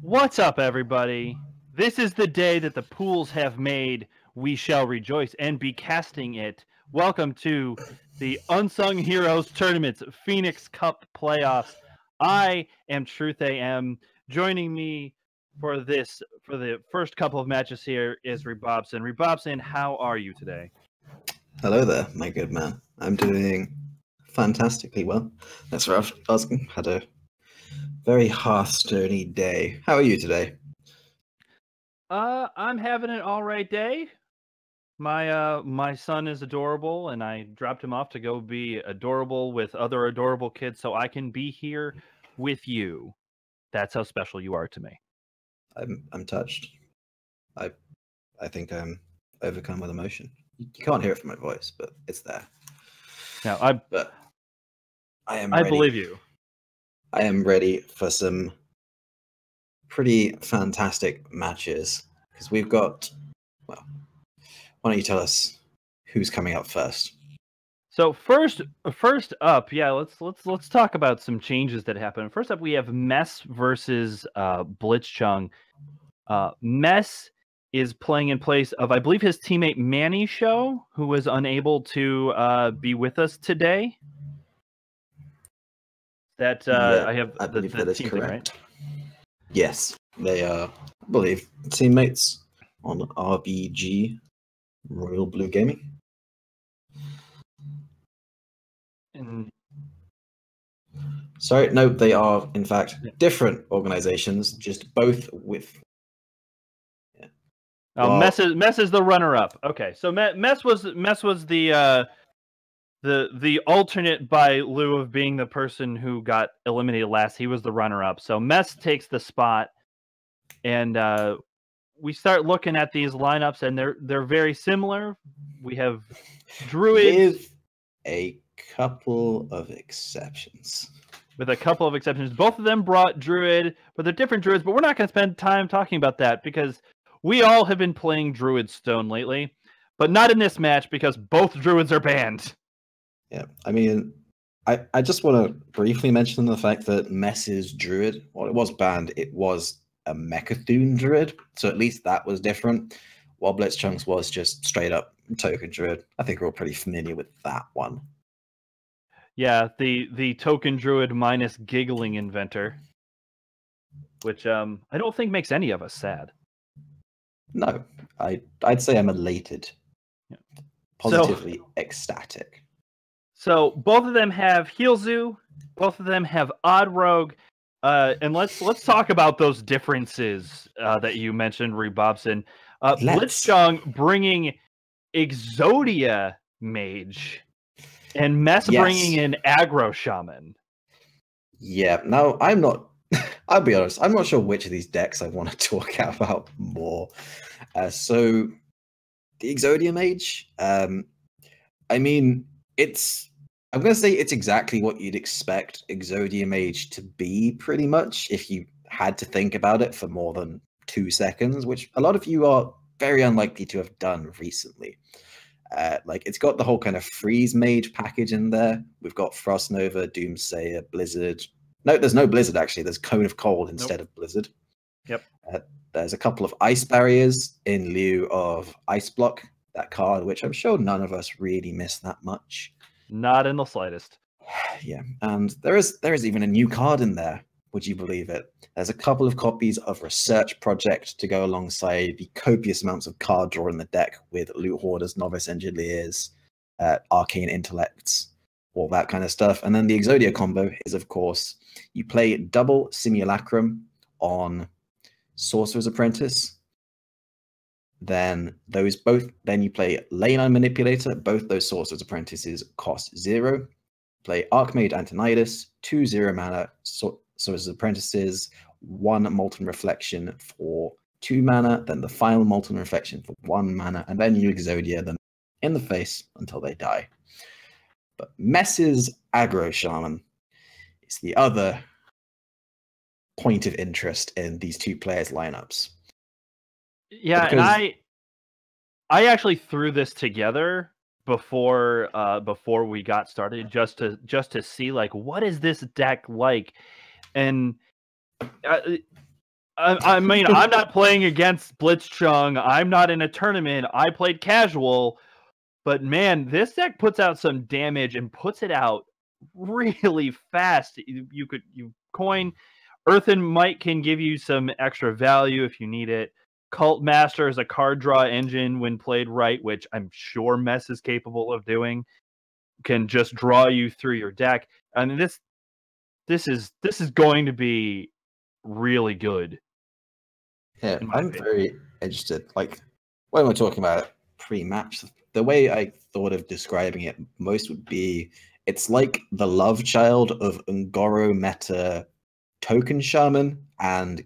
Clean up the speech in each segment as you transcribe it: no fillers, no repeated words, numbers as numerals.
What's up, everybody? This is the day that the pools have made. We shall rejoice and be casting it. Welcome to the Unsung Heroes Tournaments Phoenix Cup Playoffs. I am Truth AM. Joining me for the first couple of matches here is Rebobson. Rebobson, how are you today? Hello there, my good man. I'm doing fantastically well. That's for asking. Had a very Hearthstone-y day. How are you today? I'm having an all right day. My son is adorable, and I dropped him off to go be adorable with other adorable kids, so I can be here with you. That's how special you are to me. I'm touched. I think I'm overcome with emotion. You can't hear it from my voice, but it's there. Now, I believe you. I am ready for some pretty fantastic matches because we've got. Well, why don't you tell us who's coming up first? So first up, yeah, let's talk about some changes that happened. First up, we have Mess versus Blitzchung. Mess is playing in place of, I believe, his teammate Manny Show, who was unable to be with us today. That I believe that is correct. Right? Yes, they are, I believe, teammates on RBG, Royal Blue Gaming. Sorry, no, they are in fact different organizations, just both with. Yeah. Mess is the runner-up. Okay, so Mess was the alternate by lieu of being the person who got eliminated last. He was the runner-up. So Mess takes the spot, and we start looking at these lineups, and they're very similar. We have druids with a couple of exceptions. Both of them brought druid, but they're different druids. But we're not going to spend time talking about that because we all have been playing druid stone lately, but not in this match because both druids are banned. Yeah, I mean, I just want to briefly mention the fact that Mess's druid, well, it was banned. It was a Mechathune druid, so at least that was different. While Blitzchung's was just straight up token druid. I think we're all pretty familiar with that one. Yeah, the token druid minus giggling inventor, which I don't think makes any of us sad. No, I'd say I'm elated, positively ecstatic. So both of them have Healzu, both of them have Odd Rogue, and let's talk about those differences that you mentioned, Rebobson. Blitzchung bringing Exodia Mage, and Mess bringing in Aggro Shaman. Yeah, no, I'm not. I'll be honest, I'm not sure which of these decks I want to talk about more. So, the Exodia Mage, I mean, I'm going to say it's exactly what you'd expect Exodia Mage to be, pretty much, if you had to think about it for more than 2 seconds, which a lot of you are very unlikely to have done recently. Like, it's got the whole kind of Freeze Mage package in there. We've got Frost Nova, Doomsayer, Blizzard. No, there's no Blizzard, actually. There's Cone of Cold instead of Blizzard. Yep. There's a couple of Ice Barriers in lieu of Ice Block, that card, which I'm sure none of us really miss that much. Not in the slightest. Yeah, and there is even a new card in there. Would you believe it? There's a couple of copies of Research Project to go alongside the copious amounts of card draw in the deck with Loot Hoarders, Novice Engineers, Arcane Intellects, all that kind of stuff. And then the Exodia combo is, of course, you play double Simulacrum on Sorcerer's Apprentice. Then you play Leyline Manipulator. Both those Sorcerer's Apprentices cost 0. Play Archmage Antonidas, 2/0 mana Sorcerer's Apprentices, 1 Molten Reflection for 2 mana, then the final Molten Reflection for 1 mana, and then you Exodia them in the face until they die. But Mess's Aggro Shaman is the other point of interest in these two players' lineups. Yeah, and I actually threw this together before we got started just to see, like, what is this deck like, and I mean, I'm not playing against Blitzchung. I'm not in a tournament. I played casual. But man, this deck puts out some damage and puts it out really fast. You coin Earthen Might can give you some extra value if you need it. Cult Master is a card draw engine when played right, which I'm sure Mess is capable of doing. Can just draw you through your deck. And this is going to be really good. Yeah, I'm very interested. Like when we're talking about pre-match, the way I thought of describing it most would be it's like the love child of Ungoro meta token shaman and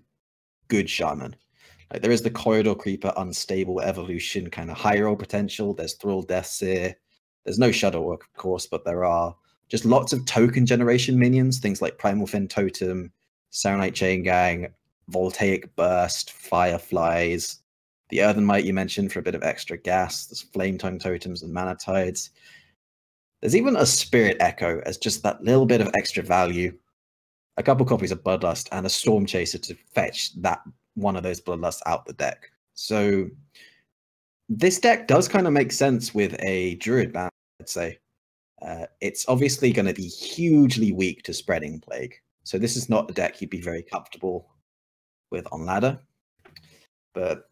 good shaman. Like there is the corridor creeper unstable evolution kind of high roll potential. There's Thrall Deathseer. There's no shadow work, of course, but there are just lots of token generation minions, things like Primal Fin Totem, Saronite Chain Gang, Voltaic Burst, Fireflies, the Earthen Might you mentioned for a bit of extra gas. There's Flame Tongue Totems and Mana Tides. There's even a Spirit Echo as just that little bit of extra value. A couple copies of Bloodlust and a Storm Chaser to fetch that one of those Bloodlusts out the deck. So this deck does kind of make sense with a Druid ban, I'd say. It's obviously going to be hugely weak to Spreading Plague. So this is not a deck you'd be very comfortable with on ladder. But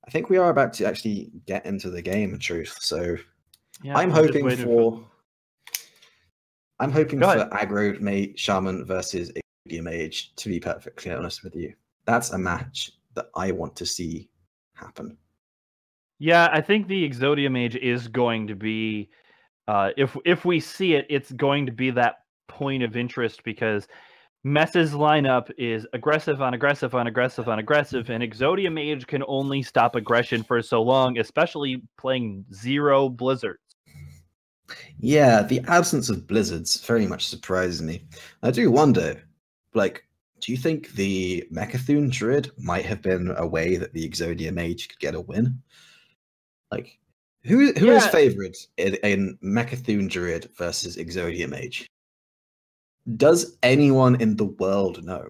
I think we are about to actually get into the game, in truth. So yeah, I'm hoping for aggro shaman versus Exodia Mage, to be perfectly honest with you. That's a match that I want to see happen. Yeah, I think the Exodia Mage is going to be, if we see it, it's going to be that point of interest because Mess's lineup is aggressive on aggressive on aggressive on aggressive, and Exodia Mage can only stop aggression for so long, especially playing 0 blizzards. Yeah, the absence of blizzards very much surprises me. I do wonder, like, do you think the Mecha'thun Druid might have been a way that the Exodia Mage could get a win? Like, who is favored in Mecha'thun Druid versus Exodia Mage? Does anyone in the world know?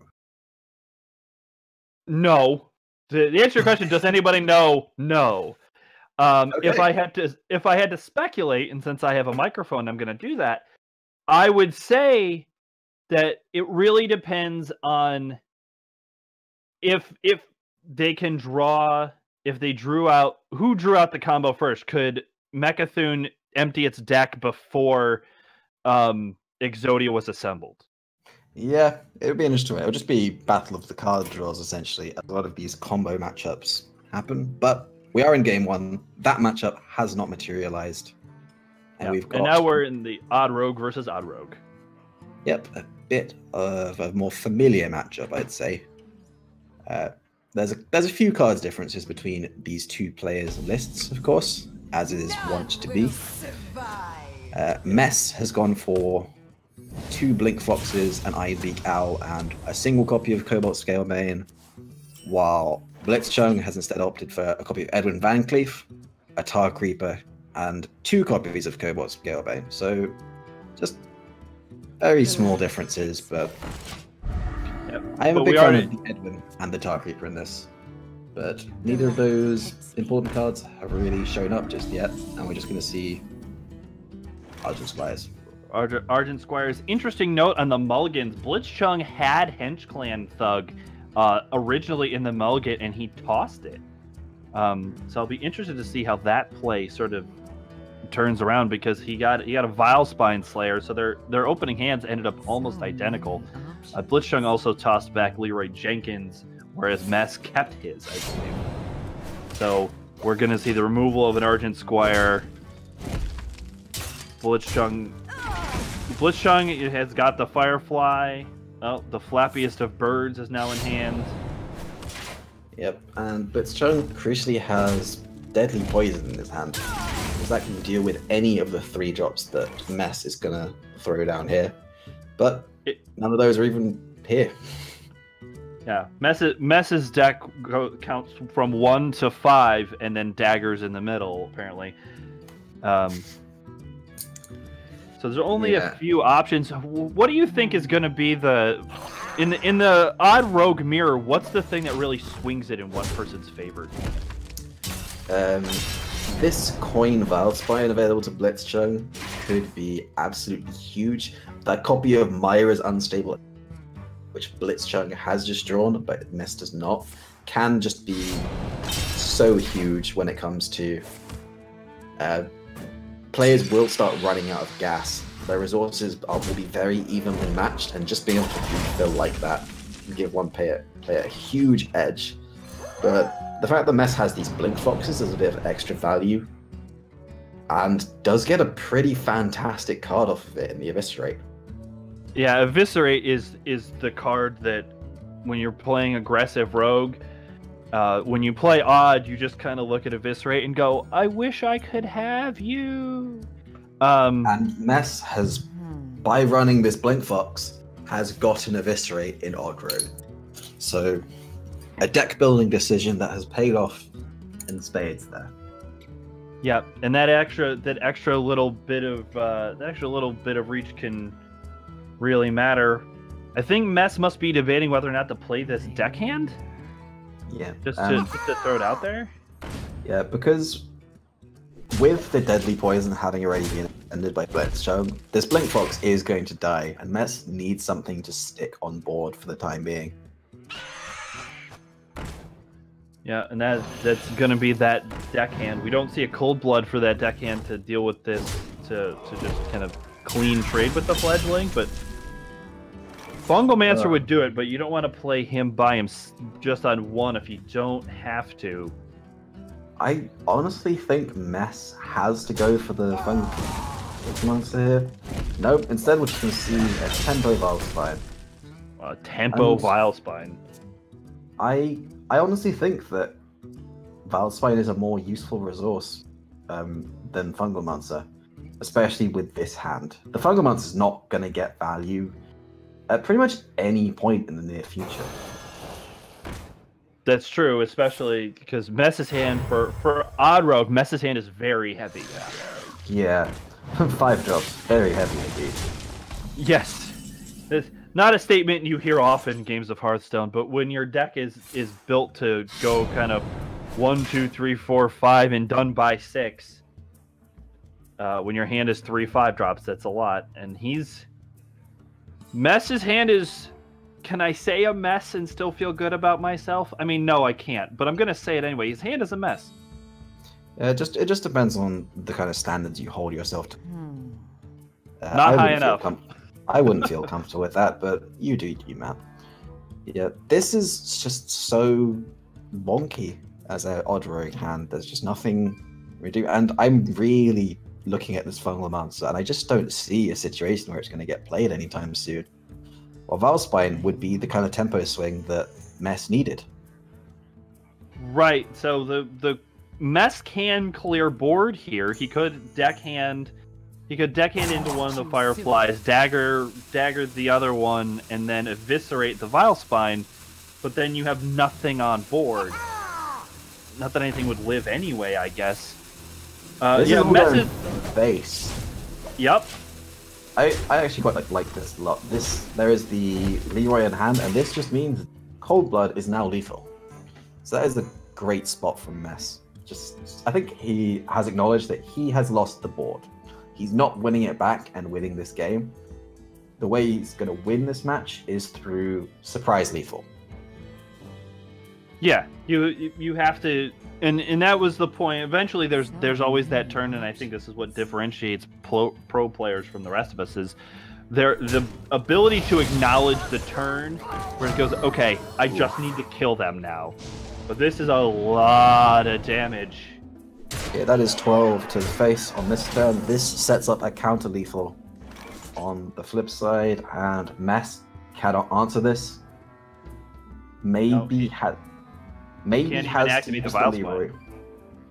No. The answer to your question, does anybody know? No. Okay. If I had to speculate, and since I have a microphone, I'm going to do that. I would say that it really depends on if they can draw. If they drew out, who drew out the combo first? Could Mecha'thun empty its deck before Exodia was assembled? Yeah, it would be interesting. It would just be battle of the card draws, essentially. A lot of these combo matchups happen, but we are in game 1. That matchup has not materialized. And we've got... And now we're in the Odd Rogue versus Odd Rogue. Yep, a bit of a more familiar matchup, I'd say. There's a few cards differences between these two players' lists, of course, as is wont to be. Mess has gone for 2 Blink Foxes, an Ironbeak Owl, and a single copy of Cobalt Scalebane, while Blitzchung has instead opted for a copy of Edwin Van Cleef, a Tar Creeper, and 2 copies of Cobalt Scalebane. So, just very small differences, but I am a big fan of the Edwin and the Tar Creeper in this. But neither of those important cards have really shown up just yet, and we're just going to see Argent Squires. Argent Squires. Interesting note on the mulligans. Blitzchung had Hench Clan Thug originally in the mulligan, and he tossed it. So I'll be interested to see how that play sort of turns around because he got a Vile Spine Slayer, so their opening hands ended up almost identical. Blitzchung also tossed back Leroy Jenkins, whereas Mess kept his, I believe. So we're going to see the removal of an Argent Squire. Blitzchung has got the Firefly. Oh, the flappiest of birds is now in hand. Yep, and Blitzchung crucially has Deadly Poison in his hand. Because that can deal with any of the 3 drops that Mess is going to throw down here. But none of those are even here. Yeah, Mess's deck counts from 1 to 5, and then daggers in the middle, apparently. So there's only a few options. What do you think is going to be in the odd rogue mirror, what's the thing that really swings it in one person's favor? This coin Valspine available to Blitzchung could be absolutely huge. That copy of Myra's Unstable, which Blitzchung has just drawn, but Mess does not, can just be so huge when it comes to players will start running out of gas. Their resources will be very evenly matched, and just being able to refill like that can give one player a huge edge. But the fact that Mess has these Blink Foxes is a bit of extra value, and does get a pretty fantastic card off of it in the Eviscerate. Yeah, Eviscerate is the card that when you're playing aggressive rogue, when you play odd, you just kind of look at Eviscerate and go, I wish I could have you. And Mess has, by running this Blink Fox, has gotten Eviscerate in odd rogue. So a deck building decision that has paid off in spades there. Yeah, and that extra little bit of reach can really matter. I think Mess must be debating whether or not to play this deckhand. Yeah. Just to throw it out there. Yeah, because with the Deadly Poison having already been ended by Blitzchung, this Blink Fox is going to die, and Mess needs something to stick on board for the time being. Yeah, and that's going to be that deckhand. We don't see a Cold Blood for that deckhand to deal with this, to just kind of clean trade with the Fledgling, but Fungalmancer would do it, but you don't want to play him by him just on one if you don't have to. I honestly think Mess has to go for the Fungalmancer here. Nope, instead we're just going to see a Tempo Vilespine. Tempo Vilespine. I honestly think that Vilespine is a more useful resource than Fungalmancer, especially with this hand. The Fungalmancer is not going to get value at pretty much any point in the near future. That's true, especially because Mess's hand, for Odd Rogue, Mess's hand is very heavy. Yeah, 5 drops, very heavy indeed. Yes. It's not a statement you hear often in games of Hearthstone, but when your deck is built to go kind of 1, 2, 3, 4, 5 and done by 6, when your hand is 3 5 drops, that's a lot. And Mess's hand is, can I say a mess and still feel good about myself? I mean, no, I can't, but I'm going to say it anyway. His hand is a mess. It just depends on the kind of standards you hold yourself to. Not high enough. I wouldn't feel comfortable with that, but you do you, man. Yeah, this is just so wonky as an odd rogue hand. There's just nothing we do, and I'm really looking at this Fungalmancer, and I just don't see a situation where it's going to get played anytime soon. Well, Vilespine would be the kind of tempo swing that Mess needed. Right, so the Mess can clear board here. He could deckhand into one of the Fireflies, dagger the other one, and then eviscerate the Vilespine, but then you have nothing on board. Not that anything would live anyway, I guess. Yeah, Mess is base. Yep. I actually quite like this a lot. There is the Leroy in hand, and this just means Cold Blood is now lethal. So that is a great spot from Mess. I think he has acknowledged that he has lost the board. He's not winning it back and winning this game. The way he's going to win this match is through surprise lethal. Yeah, you have to, and that was the point. Eventually, there's always that turn, and I think this is what differentiates pro players from the rest of us is the ability to acknowledge the turn where it goes, okay, I just need to kill them now. But this is a lot of damage. Yeah, that is 12 to the face on this turn. This sets up a counter lethal on the flip side, and Mess cannot answer this. Maybe has to use the Leroy.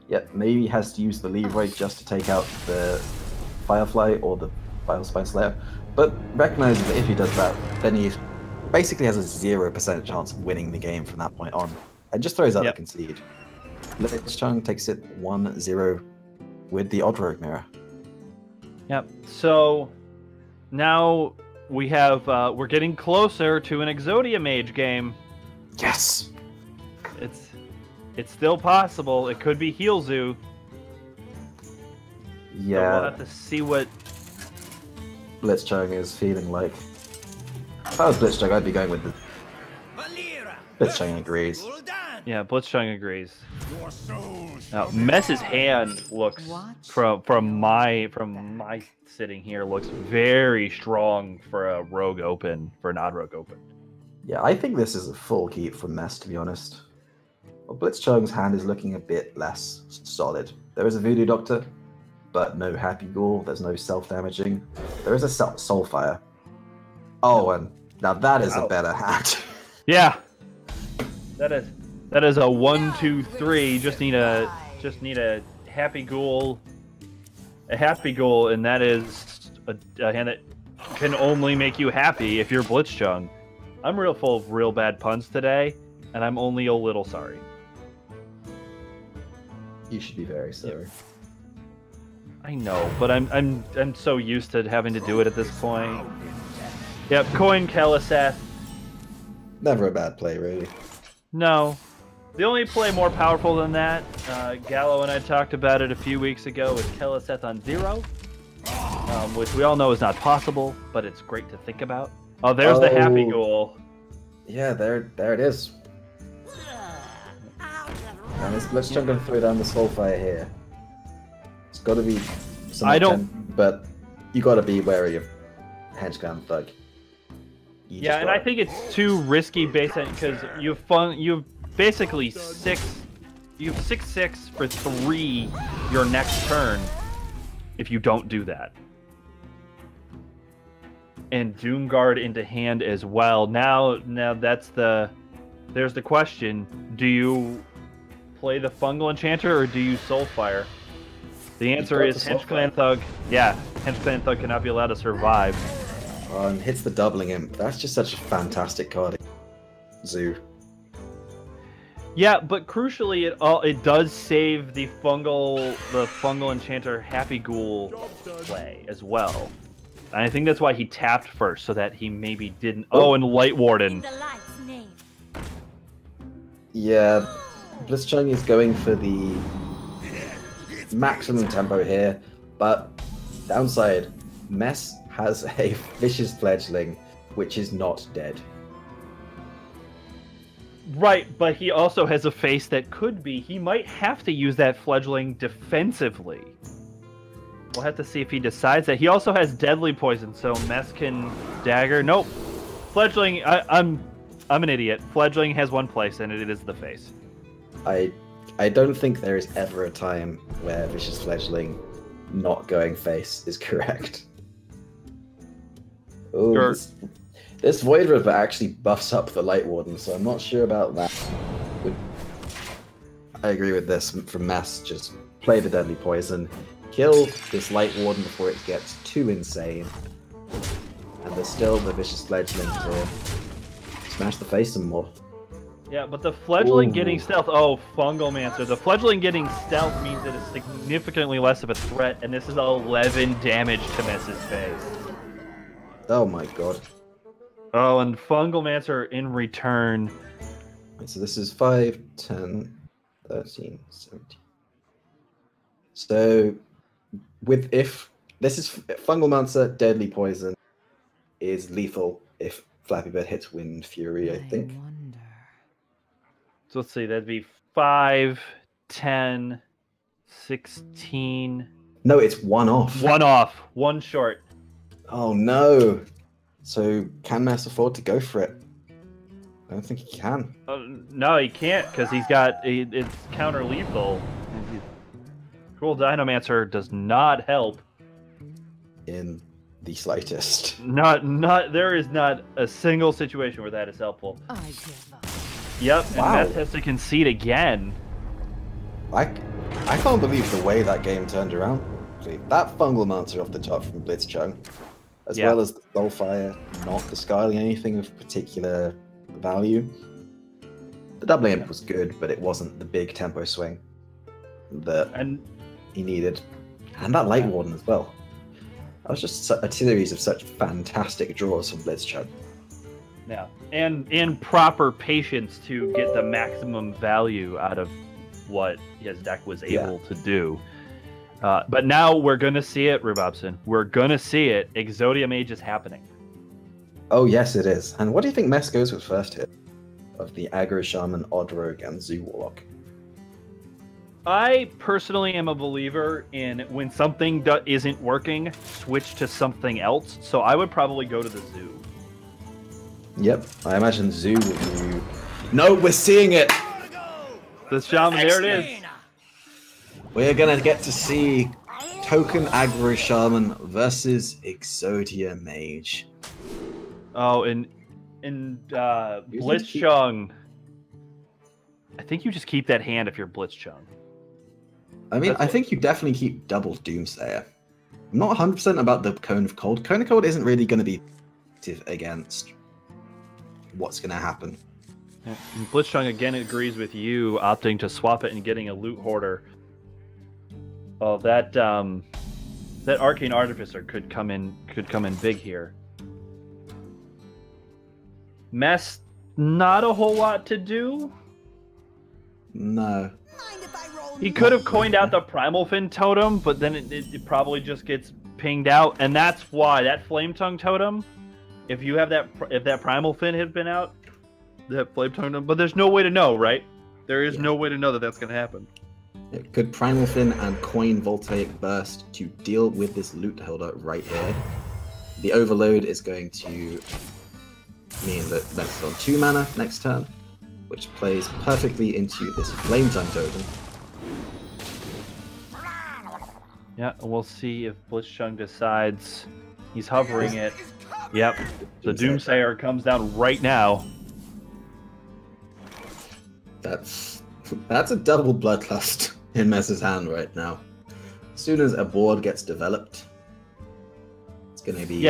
Yep, maybe has to use the Leroy just to take out the Firefly or the Vilespine Slayer. But recognizes that if he does that, then he basically has a 0% chance of winning the game from that point on, and just throws out the concede. Blitzchung takes it 1-0 with the Odd Rogue mirror. Yep. So now we have we're getting closer to an Exodia Mage game. Yes. It's still possible. It could be Healzu. Yeah. So we'll have to see what Blitzchung is feeling like. If I was Blitzchung, I'd be going with the Blitzchung agrees. Yeah, Blitzchung agrees. Now, Mess's hand looks from my sitting here looks very strong for a rogue open, for an odd rogue open. Yeah, I think this is a full keep for Mess, to be honest. Well, Blitzchung's hand is looking a bit less solid. There is a Voodoo Doctor, but no Happy Ghoul. There's no self-damaging. There is a Soulfire. Oh, and now that is a better hand. Yeah, that is a 1, 2, 3. Just need a Happy Ghoul, and that is a hand that can only make you happy if you're Blitzchung. I'm real full of real bad puns today, and I'm only a little sorry. You should be very sorry. I know, but I'm so used to having to do it at this point. Yep, coin Keleseth. Never a bad play, really. No. The only play more powerful than that, Gallo and I talked about it a few weeks ago, is Keleseth on 0, which we all know is not possible, but it's great to think about. Oh, there's the Happy Ghoul. Yeah, there it is. And this Blitzchung going to throw down the Soulfire here. It's got to be but you got to be wary of Henchman Thug. Yeah, and I think it's too risky based on because you've basically 6/6 for 3 your next turn if you don't do that. And Doomguard into hand as well. Now there's the question: do you play the Fungal Enchanter or do you Soulfire? The answer is Henchclan Thug. Yeah, Henchclan Thug cannot be allowed to survive. And hits the Doubling Imp. That's just such a fantastic card. Zoo. Yeah, but crucially, it does save the Fungal Enchanter Happy Ghoul play as well. And I think that's why he tapped first, so that he maybe didn't. Oh, and Light Warden. Yeah, Blitzchung is going for the maximum tempo here, but downside, Mess has a Vicious Fledgling, which is not dead. Right, but he also has a face that could be. He might have to use that Fledgling defensively. We'll have to see if he decides that. He also has Deadly Poison, so Mess can dagger. Nope. Fledgling, I'm an idiot. Fledgling has one place, and it is the face. I don't think there is ever a time where Vicious Fledgling not going face is correct. Oh, Sure. This Void River actually buffs up the Light Warden, so I'm not sure about that. I agree with this from Mess. Just play the Deadly Poison, kill this Light Warden before it gets too insane, and there's still the Vicious Fledgling to smash the face some more. Yeah, but the Fledgling getting stealth... Oh, Fungalmancer. The Fledgling getting stealth means it is significantly less of a threat, and this is 11 damage to Mess's face. Oh my god. Oh, and Fungalmancer in return... So this is 5, 10, 13, 17. So, if this is Fungalmancer, Deadly Poison is lethal if Flappy Bird hits Wind Fury, I think. So let's see, that'd be 5, 10, 16... No, it's one off. One off. One short. Oh no. So can Mess afford to go for it? I don't think he can. No, he can't because he's got... It's counter-lethal. Cruel Dinomancer does not help. In the slightest. There is not a single situation where that is helpful. I give up. Yep, and Wow. Mess has to concede again. I can't believe the way that game turned around. That Fungalmancer off the top from Blitzchung, as well as the Soulfire not discarding anything of particular value. The Doubling Imp was good, but it wasn't the big tempo swing that he needed. And that Light Warden as well. That was just a series of such fantastic draws from Blitzchung. Yeah, and proper patience to get the maximum value out of what his deck was able to do. But now we're gonna see it, Rubobson. We're gonna see it. Exodia Mage is happening. Oh yes, it is. And what do you think Mess goes with first here of the Aggro Shaman, Odd Rogue, and Zoo Warlock? I personally am a believer in when something isn't working, switch to something else. So I would probably go to the Zoo. Yep, I imagine Zoo will do. No, we're seeing it. The Shaman, there it is. We're gonna get to see Token Aggro Shaman versus Exodia Mage. Oh, and Blitzchung. I think you just keep that hand if you're Blitzchung. I mean, I think you definitely keep double Doomsayer. I'm not 100% about the Cone of Cold. Cone of Cold isn't really going to be active against what's going to happen. Yeah. Blitzchung again agrees with you, opting to swap it and getting a Loot Hoarder. Oh, that Arcane Artificer could come in big here. Mess, not a whole lot to do. No. He could have coined out the Primal Fin totem, but then it probably just gets pinged out, and that's why that Flame Tongue totem. If you have that Primal Fin had been out, that Flame Tongue totem, but there's no way to know, right? There is no way to know that that's going to happen. It could Primal Fin and coin Voltaic Burst to deal with this Loot Holder right here. The Overload is going to mean that that's on 2 mana next turn, which plays perfectly into this Flame Tongue totem. Yeah, we'll see if Blitzchung decides he's hovering it. Yep, the Doomsayer comes down right now. That's a double Bloodlust in Mess's hand right now. As soon as a board gets developed, it's going to be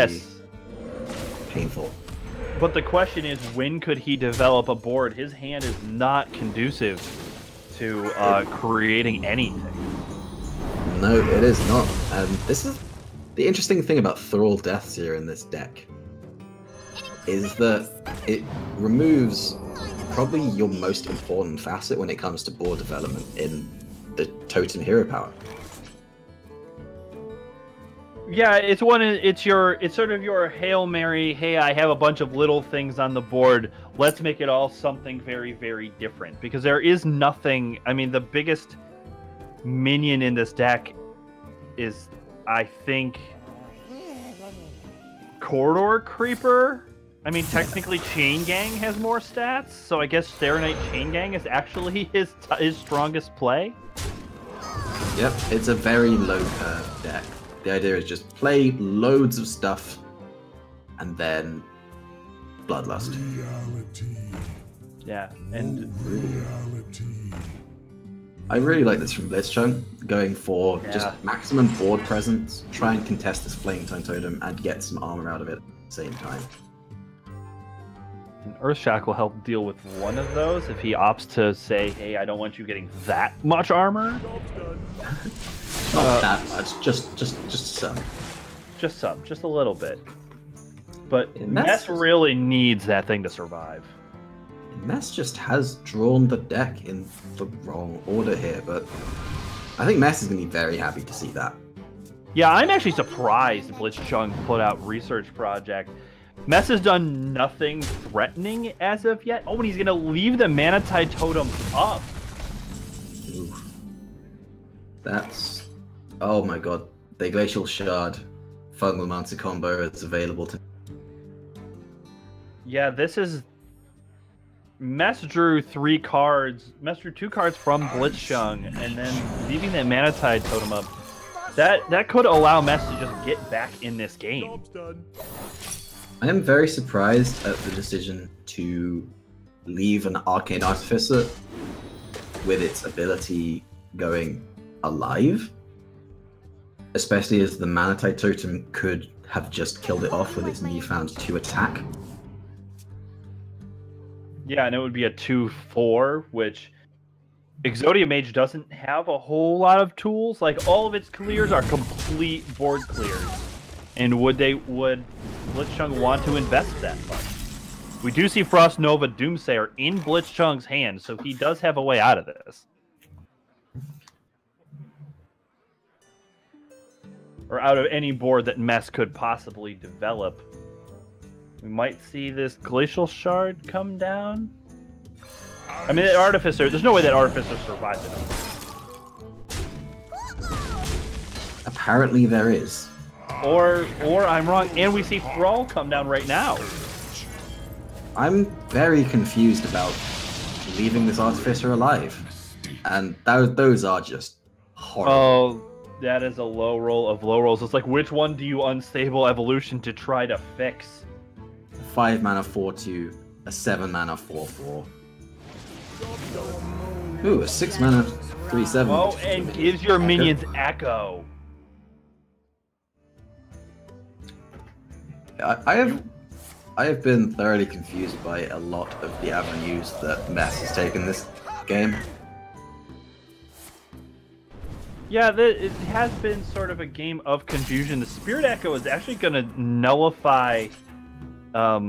painful. But the question is, when could he develop a board? His hand is not conducive to creating anything. No, it is not. And this is the interesting thing about Thrall Deathseer in this deck, is that it removes probably your most important facet when it comes to board development in the Totem hero power. Yeah, it's sort of your Hail Mary, hey, I have a bunch of little things on the board, let's make it all something very, very different. Because there is nothing, I mean, the biggest minion in this deck is, I think, Corridor Creeper. I mean, technically Chain Gang has more stats, so I guess Saronite Chain Gang is actually his strongest play. Yep, it's a very low curve deck. The idea is just play loads of stuff and then Bloodlust. Yeah, and I really like this from Blitzchung, going for just maximum board presence, try and contest this Flame Tongue totem and get some armor out of it at the same time. And Earthshock will help deal with one of those if he opts to say, hey, I don't want you getting that much armor. Not that much, just some. Just some, just a little bit. But Mess Mess really needs that thing to survive. Mess just has drawn the deck in the wrong order here, but I think Mess is going to be very happy to see that. Yeah, I'm actually surprised Blitzchung put out Research Project. Mess has done nothing threatening as of yet. Oh, and he's going to leave the Manatide Totem up. Ooh. That's... Oh my god. The Glacial Shard Fungal Mounted combo is available to... Yeah, this is... Mess drew 3 cards. Mess drew 2 cards from Blitzchung, and then leaving that Manatide Totem up. That could allow Mess to just get back in this game. I am very surprised at the decision to leave an Arcane Artificer with its ability going alive. Especially as the Manatide Totem could have just killed it off with its newfound 2 attack. Yeah, and it would be a 2/4, which Exodia Mage doesn't have a whole lot of tools. Like, all of its clears are complete board clears. And would Blitzchung want to invest that much? We do see Frost Nova Doomsayer in Blitzchung's hand, so he does have a way out of this. Or out of any board that Mess could possibly develop. We might see this Glacial Shard come down. I mean, Artificer, there's no way that Artificer survived it. Apparently there is. Or I'm wrong, and we see Thrall come down right now. I'm very confused about leaving this Artificer alive. And those are just horrible. Oh, that is a low roll of low rolls. It's like, which one do you unstable evolution to try to fix? 5 mana 4/2, a 7 mana 4/4. Ooh, a 6 mana 3/7. Oh, and gives your minions Echo. I have been thoroughly confused by a lot of the avenues that Mess has taken this game. Yeah, it has been sort of a game of confusion. The Spirit Echo is actually going to nullify a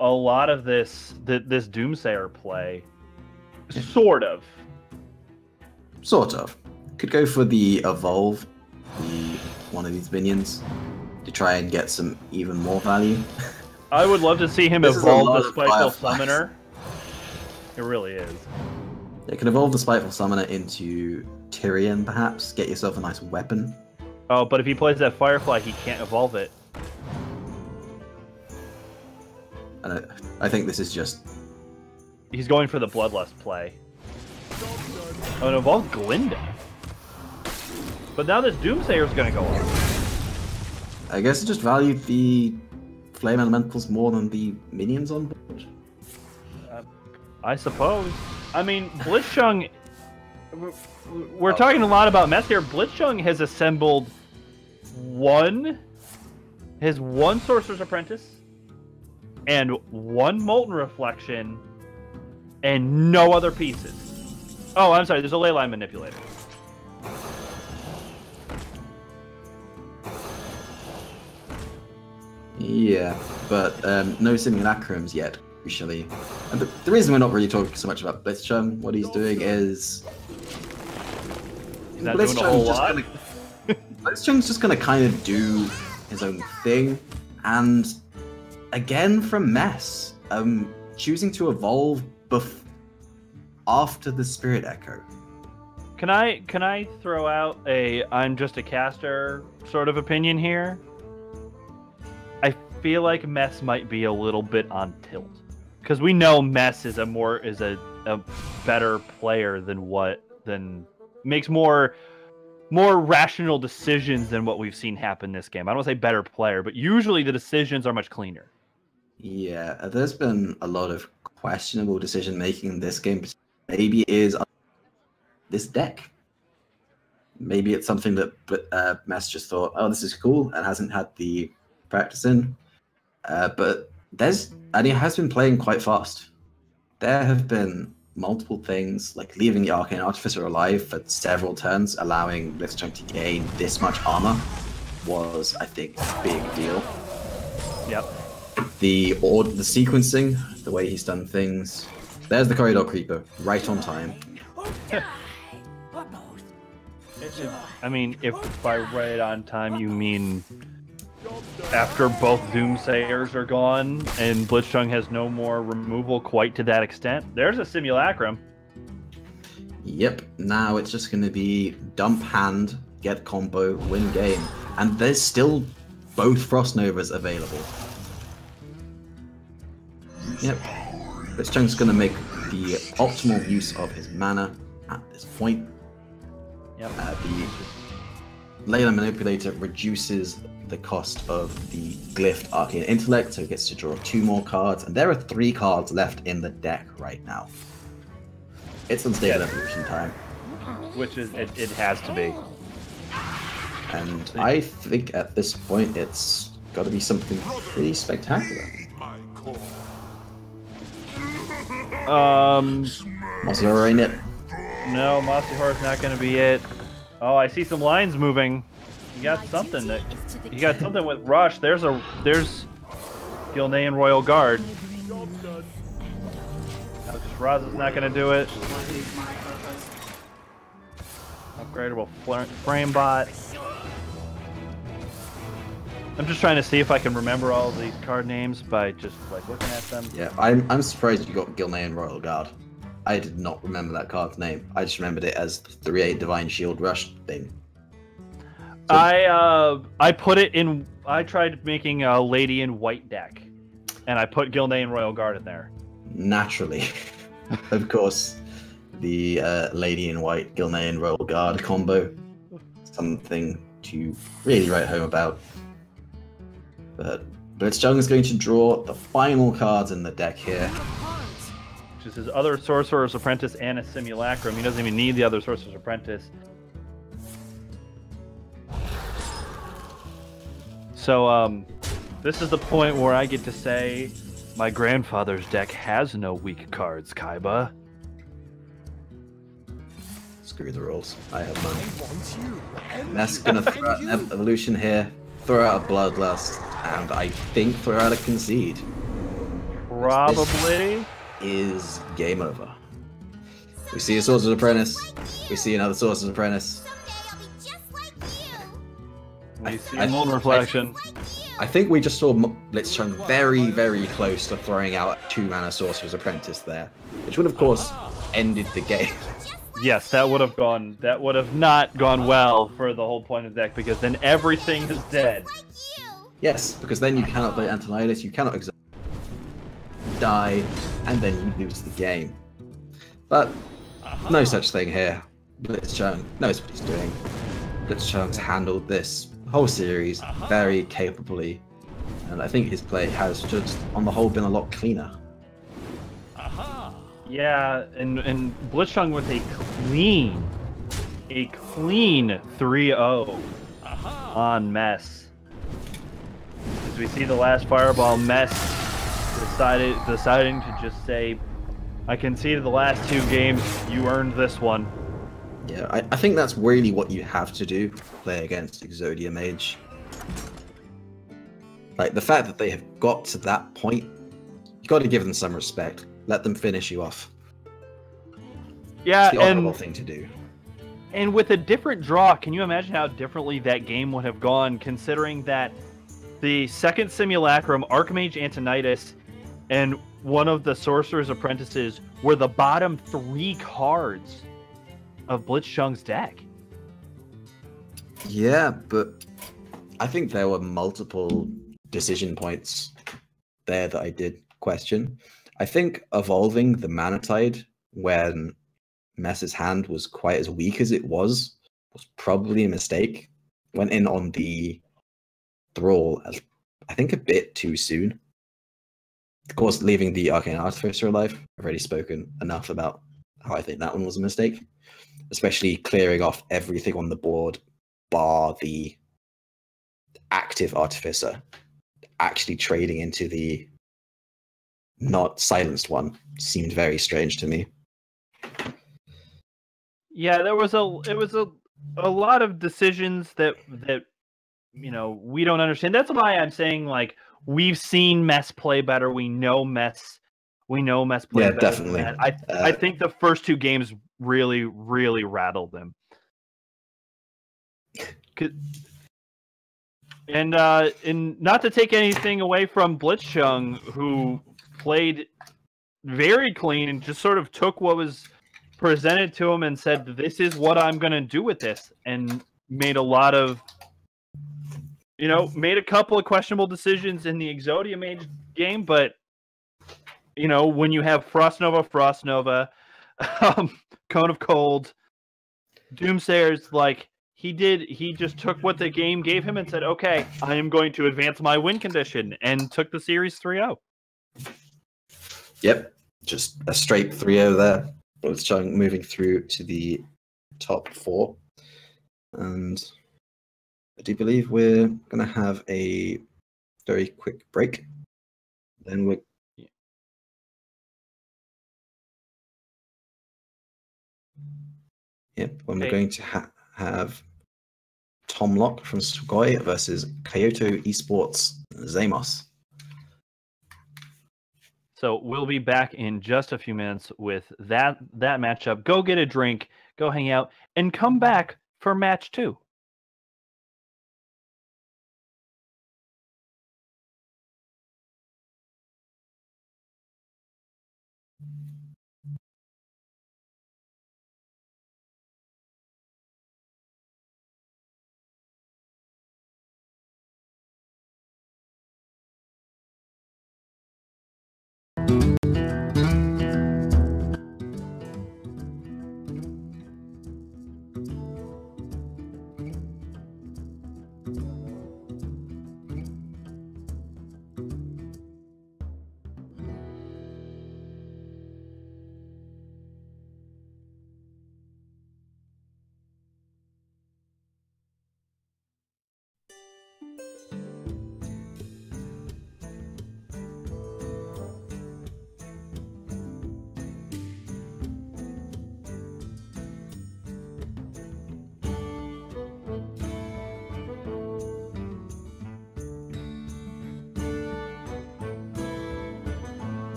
lot of this Doomsayer play. Sort of. Sort of. Could go for the Evolve, one of these minions, to try and get some even more value. I would love to see him This is a evolve lot the of Spiteful Fireflies. Summoner. It really is. It can evolve the Spiteful Summoner into Tyrion, perhaps. Get yourself a nice weapon. Oh, but if he plays that Firefly, he can't evolve it. And I think this is just... He's going for the Bloodlust play. Oh, and evolve Glinda. But now this Doomsayer's going to go off. I guess it just valued the Flame Elementals more than the minions on board. I suppose. I mean, Blitzchung... We're talking a lot about Mess here. Blitzchung has assembled one Sorcerer's Apprentice and one Molten Reflection and no other pieces. Oh, I'm sorry, there's a Leyline Manipulator. Yeah, but no Simulacrums yet, usually. And the reason we're not really talking so much about Blitzchung, what he's doing is... He's not doing a whole lot. Blitzchung's just gonna kind of do his own thing, and again from Mess, choosing to evolve after the Spirit Echo. Can I throw out a I'm just a caster sort of opinion here? I feel like Mess might be a little bit on tilt, because we know Mess is a better player than makes more rational decisions than what we've seen happen this game. I don't want to say better player, but usually the decisions are much cleaner. Yeah, there's been a lot of questionable decision making in this game. Maybe it is this deck. Maybe it's something that Mess just thought, oh, this is cool, and hasn't had the practice in. But he has been playing quite fast. There have been multiple things, like leaving the Arcane Artificer alive for several turns, allowing Blitzchung to gain this much armor, was, I think, a big deal. Yep. The sequencing, the way he's done things. There's the Corridor Creeper, right on time. I mean, if by right on time you mean after both Doomsayers are gone and Blitzchung has no more removal quite to that extent, there's a Simulacrum. Yep, now it's just going to be dump hand, get combo, win game. And there's still both Frost Novas available. Yep, Blitzchung's going to make the optimal use of his mana at this point. Yep. The Leyline Manipulator reduces the cost of the Glyphed Arcane Intellect, so he gets to draw 2 more cards, and there are 3 cards left in the deck right now. It's unstable evolution time. Which is, it has to be. And I think at this point it's got to be something pretty spectacular. Mossy Horror ain't it? No, Mossy Horror's not going to be it. Oh, I see some lines moving. You got something that you got something with Rush. There's Gilnean Royal Guard. Raza's not gonna do it. Upgradable frame bot. I'm just trying to see if I can remember all of these card names by just like looking at them. Yeah, I'm surprised you got Gilnean Royal Guard. I did not remember that card's name. I just remembered it as the 3/8 Divine Shield Rush thing. So, I put it in. I tried making a Lady in White deck, and I put Gilnean Royal Guard in there. Naturally, of course, the Lady in White Gilnean Royal Guard combo, something to really write home about. But Blitzchung is going to draw the final cards in the deck here. Which is his other Sorcerer's Apprentice and a Simulacrum. He doesn't even need the other Sorcerer's Apprentice. So, this is the point where I get to say, my grandfather's deck has no weak cards, Kaiba. Screw the rules. I have money. That's gonna throw out an evolution here, throw out a Bloodlust, and I think throw out a Concede. Probably. Is game over. We see a Sorcerer's Apprentice. We see another Sorcerer's Apprentice. We see Moon Reflection. I think we just saw Blitzchung very, very close to throwing out a 2-mana Sorcerer's Apprentice there, which would, of course, ended the game. Yes, that would have not gone well for the whole point of the deck, because then everything is dead. Yes, because then you cannot play Antonidus, you cannot die, and then you lose the game. But no such thing here. Blitzchung knows what he's doing. Blitzchung's handled this whole series very capably, and I think his play has just, on the whole, been a lot cleaner. Yeah, and Blitzchung with a clean 3-0 on Mess. As we see the last Fireball, Mess deciding to just say, I conceded the last 2 games, you earned this one. Yeah, I think that's really what you have to do, play against Exodia Mage. Like, the fact that they have got to that point, you got to give them some respect. Let them finish you off. Yeah, it's the honorable thing to do. And with a different draw, can you imagine how differently that game would have gone, considering that the second Simulacrum, Archmage Antonidas, and one of the Sorcerer's Apprentices were the bottom 3 cards of Blitzchung's deck? Yeah, but I think there were multiple decision points there that I did question. I think evolving the Manatide when Mess's hand was quite as weak as it was probably a mistake. Went in on the Thrall, I think, a bit too soon. Of course, leaving the Arcane Artificer alive, I've already spoken enough about how I think that one was a mistake. Especially clearing off everything on the board, bar the active Artificer. Actually trading into the not silenced one seemed very strange to me. Yeah, it was a lot of decisions that you know, we don't understand. That's why I'm saying, like, we've seen Mess play better. We know Mess play better. Yeah, definitely. I think the first 2 games really rattled them. And not to take anything away from Blitzchung, who played very clean and just sort of took what was presented to him and said, this is what I'm going to do with this, and made a lot of, made a couple of questionable decisions in the Exodia Mage game, but, when you have Frost Nova, Cone of Cold, Doomsayers, like, he just took what the game gave him and said, okay, I am going to advance my win condition, and took the series 3-0. Yep, just a straight 3-0 there. Blitzchung moving through to the top 4. And I do believe we're going to have a very quick break. Then we're... Yep, when we're going to have Tomlock from Sugoi versus Kyoto Esports Zamos. So we'll be back in just a few minutes with that matchup. Go get a drink, go hang out, and come back for match 2.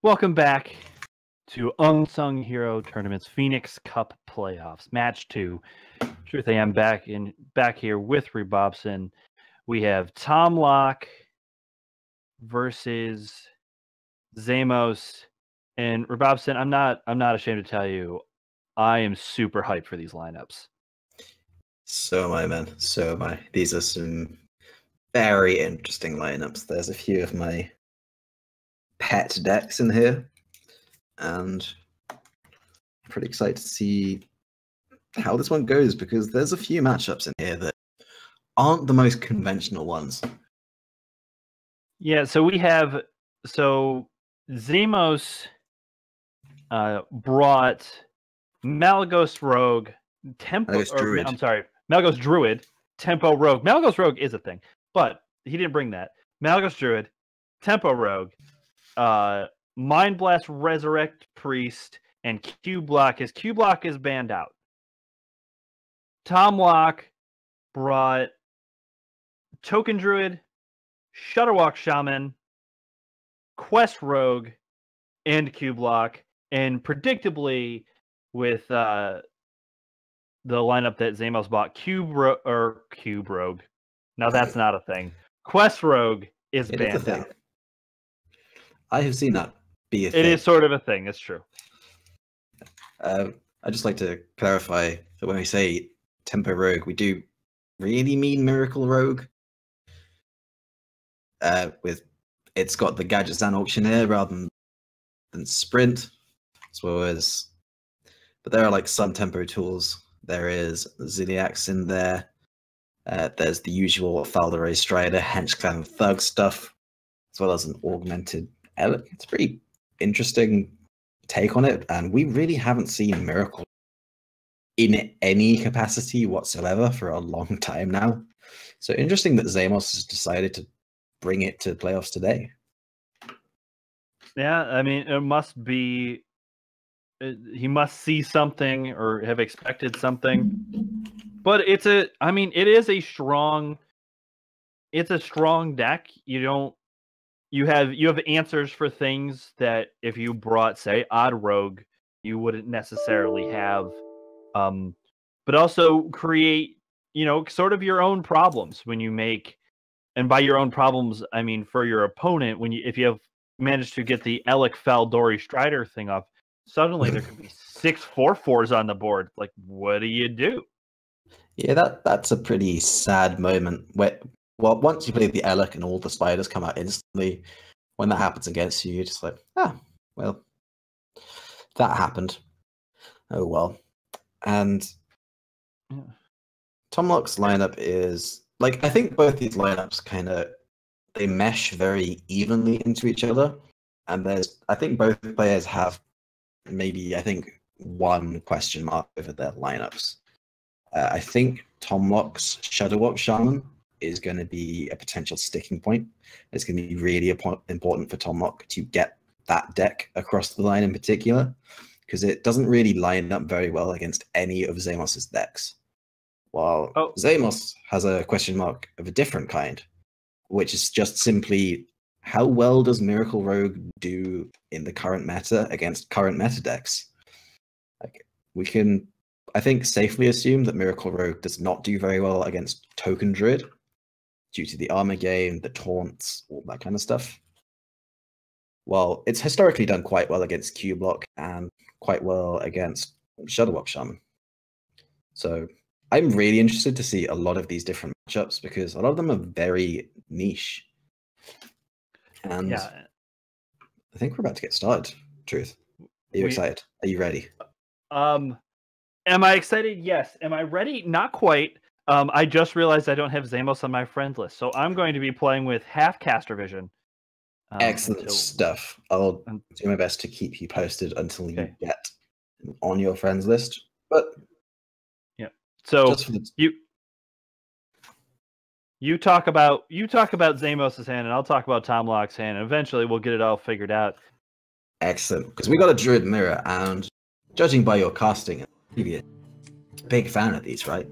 Welcome back to Unsung Hero Tournaments Phoenix Cup Playoffs, Match 2. Truth, I am back here with Rebobson. We have Tom Locke versus Zamos. And Rebobson, I'm not ashamed to tell you, I am super hyped for these lineups. So am I, man. So am I. These are some very interesting lineups. There's a few of my pet decks in here, and I'm pretty excited to see how this one goes, because there's a few matchups in here that aren't the most conventional ones. Yeah, so Zamos brought Malygos Rogue, Malygos Druid, Tempo Rogue. Malygos Rogue is a thing, but he didn't bring that. Malygos Druid, Tempo Rogue, Mind Blast, Resurrect Priest, and Q-Block. His Q-Block is banned out. Tomlock brought Token Druid, Shudderwalk Shaman, Quest Rogue, and Q-Block. And predictably, with the lineup that Zamos bought, Cube Rogue. Now that's not a thing. Quest Rogue is banned out. I have seen that be a thing. It is sort of a thing. It's true. I'd just like to clarify that when we say Tempo Rogue, we do really mean Miracle Rogue. It's got the Gadgets and Auctioneer rather than Sprint, as well as. But there are like some tempo tools. There is Ziliax in there. There's the usual Falderay Strider, Hench Clan Thug stuff, as well as an augmented Elec. It's a pretty interesting take on it, and we really haven't seen Miracle in any capacity whatsoever for a long time now. So interesting that Zamos has decided to bring it to playoffs today. Yeah, I mean, it must be. He must see something or have expected something. But it is a strong. It's a strong deck. You have answers for things that if you brought, say, Odd Rogue, you wouldn't necessarily have. But also create, sort of your own problems when you make, and by your own problems, I mean for your opponent. If you have managed to get the Elec Faldori Strider thing off, suddenly there could be 6 4/4s on the board. Like, what do you do? Yeah, that's a pretty sad moment. Once you play the Elec and all the spiders come out instantly, when that happens against you, you're just like, well, that happened. Oh well. And Tomlock's lineup is like, I think both these lineups they mesh very evenly into each other. And I think both players have maybe one question mark over their lineups. I think Tomlock's Shudderwalk Shaman is going to be a potential sticking point. It's going to be really important for Tomlock to get that deck across the line in particular, because it doesn't really line up very well against any of Zamos's decks. While Zamos has a question mark of a different kind, which is just simply, how well does Miracle Rogue do in the current meta against current meta decks? Like, we can, I think, safely assume that Miracle Rogue does not do very well against Token Druid due to the armor gain, the taunts, all that kind of stuff. Well, it's historically done quite well against Q-Block and quite well against Shudderwalk Shaman. So I'm really interested to see a lot of these different matchups, because a lot of them are very niche. And yeah, I think we're about to get started. Truth. Are you excited? Are you ready? Am I excited? Yes. Am I ready? Not quite. I just realized I don't have Zamos on my friend list, so I'm going to be playing with half caster vision. Excellent stuff. I'll do my best to keep you posted until you get on your friends list. But yeah, so you talk about Zamos's hand, and I'll talk about Tomlock's hand, and eventually we'll get it all figured out. Excellent, because we got a Druid Mirror, and judging by your casting, you're a big fan of these, right?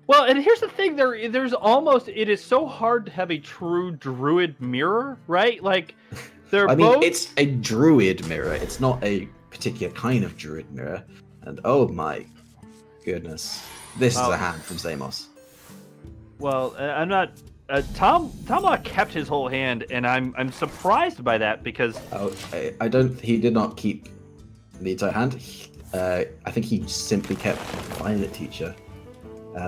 Well, and here's the thing: it is so hard to have a true Druid mirror, right? Like, it's a Druid mirror. It's not a particular kind of Druid mirror. And oh my goodness, this is a hand from Zamos. Well, I'm not. Tomlock kept his whole hand, and I'm surprised by that, because he did not keep the entire hand. I think he simply kept Violet Teacher.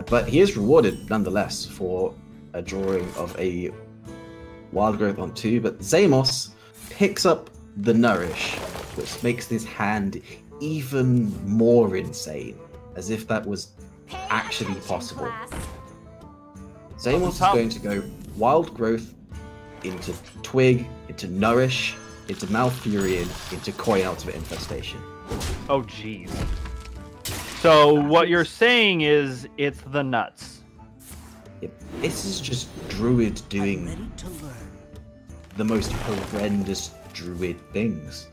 But he is rewarded nonetheless for a drawing of a Wild Growth on 2. But Zamos picks up the Nourish, which makes this hand even more insane, as if that was actually possible. Zamos is going to go Wild Growth into Twig, into Nourish, into Malfurion, into Coin Ultimate Infestation. Oh, jeez. So what you're saying is it's the nuts. This is just Druid doing the most horrendous druid things.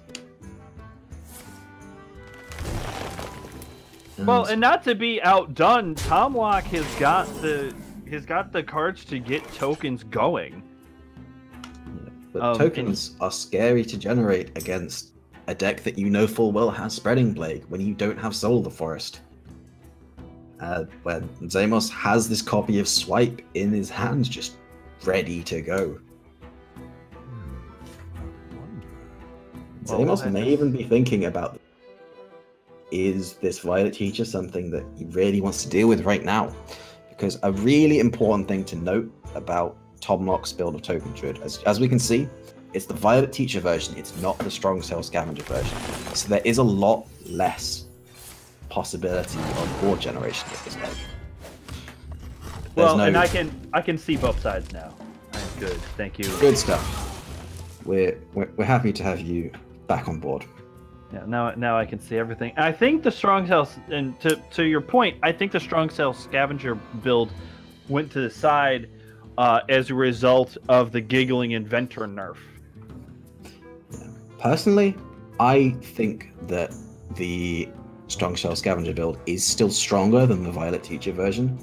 Well, and not to be outdone, Tomlock has got the cards to get tokens going. But tokens are scary to generate against a deck that you know full well has Spreading Plague when you don't have Soul of the Forest. When Zamos has this copy of Swipe in his hand, just ready to go. Zamos may even be thinking about, is this Violet Teacher something that he really wants to deal with right now? Because a really important thing to note about Tomlock's build of Token Druid, as we can see, it's the Violet Teacher version, it's not the Strong Cell Scavenger version. So there is a lot less possibility of board generation with this deck. And I can see both sides now. Good, thank you. Good stuff. We're happy to have you back on board. Yeah, now I can see everything. I think the Strong Cell, and to your point, I think the Strong Cell Scavenger build went to the side as a result of the Giggling Inventor nerf. Personally, I think that the Strong Shell Scavenger build is still stronger than the Violet Teacher version,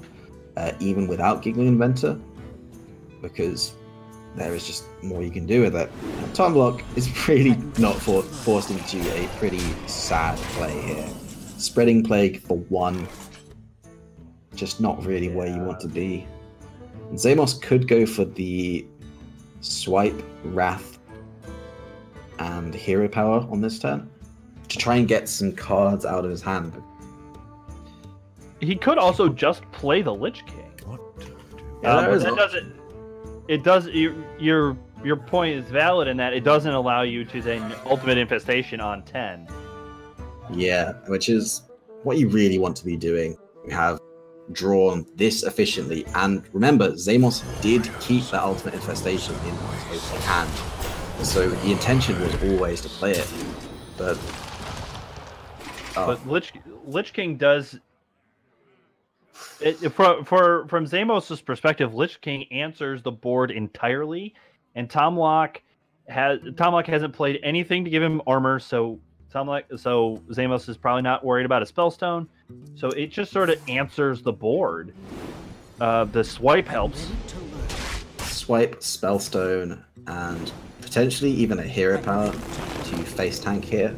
even without Giggling Inventor, because there is just more you can do with it. Tomlock is really not forced into a pretty sad play here. Spreading Plague for 1, just not really where you want to be. And Zamos could go for the Swipe, Wrath, and Hero Power on this turn to try and get some cards out of his hand. He could also just play the Lich King. Your point is valid in that it doesn't allow you to then Ultimate Infestation on 10. Yeah, which is what you really want to be doing. You have drawn this efficiently, and remember, Zamos did keep that Ultimate Infestation in his hand, so the intention was always to play it. But Lich King does it from Zamos's perspective. Lich King answers the board entirely, and Tomlock hasn't played anything to give him armor, so Zamos is probably not worried about a Spellstone. So it just sort of answers the board. The Swipe helps. Swipe, Spellstone, and potentially even a Hero Power to face tank here.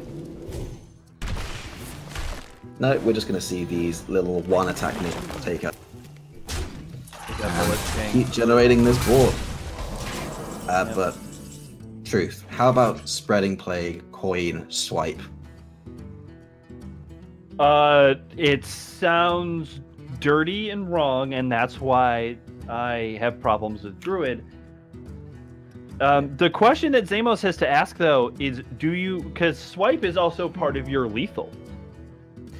No, we're just going to see these little 1 attack take up. Keep generating this board. But, truth, how about Spreading Plague, Coin, Swipe? It sounds dirty and wrong, and that's why I have problems with Druid. The question that Zamos has to ask, though, is because Swipe is also part of your lethal.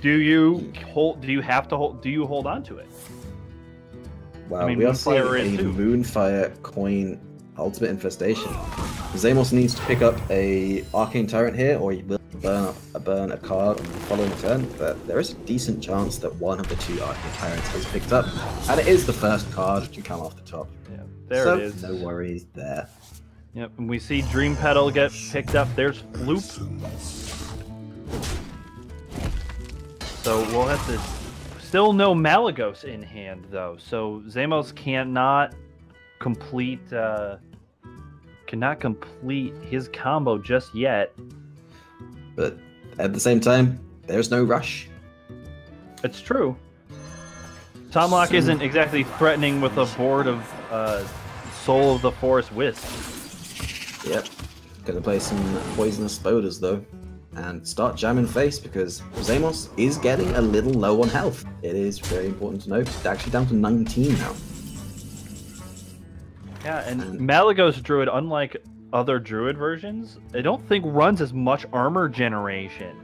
Do you hold on to it? Wow, we are seeing a Moonfire Coin Ultimate Infestation. Zamos needs to pick up a Arcane Tyrant here, or he will burn a card on the following turn, but there is a decent chance that one of the 2 Arcane Tyrants is picked up, and it is the first card to come off the top. Yeah, there it is. No worries there. Yep, and we see Dream Petal get picked up. There's Floop. So we'll have to... Still no Malagos in hand, though. So Zamos cannot complete his combo just yet. But at the same time, there's no rush. It's true. Tomlock isn't exactly threatening with a board of Soul of the Forest Wisp. Yep. Gonna play some Poisonous Spoders, though, and start jamming face, because Zamos is getting a little low on health. It is very important to note. It's actually down to 19 now. Yeah, and Malagos Druid, unlike other Druid versions, I don't think runs as much armor generation.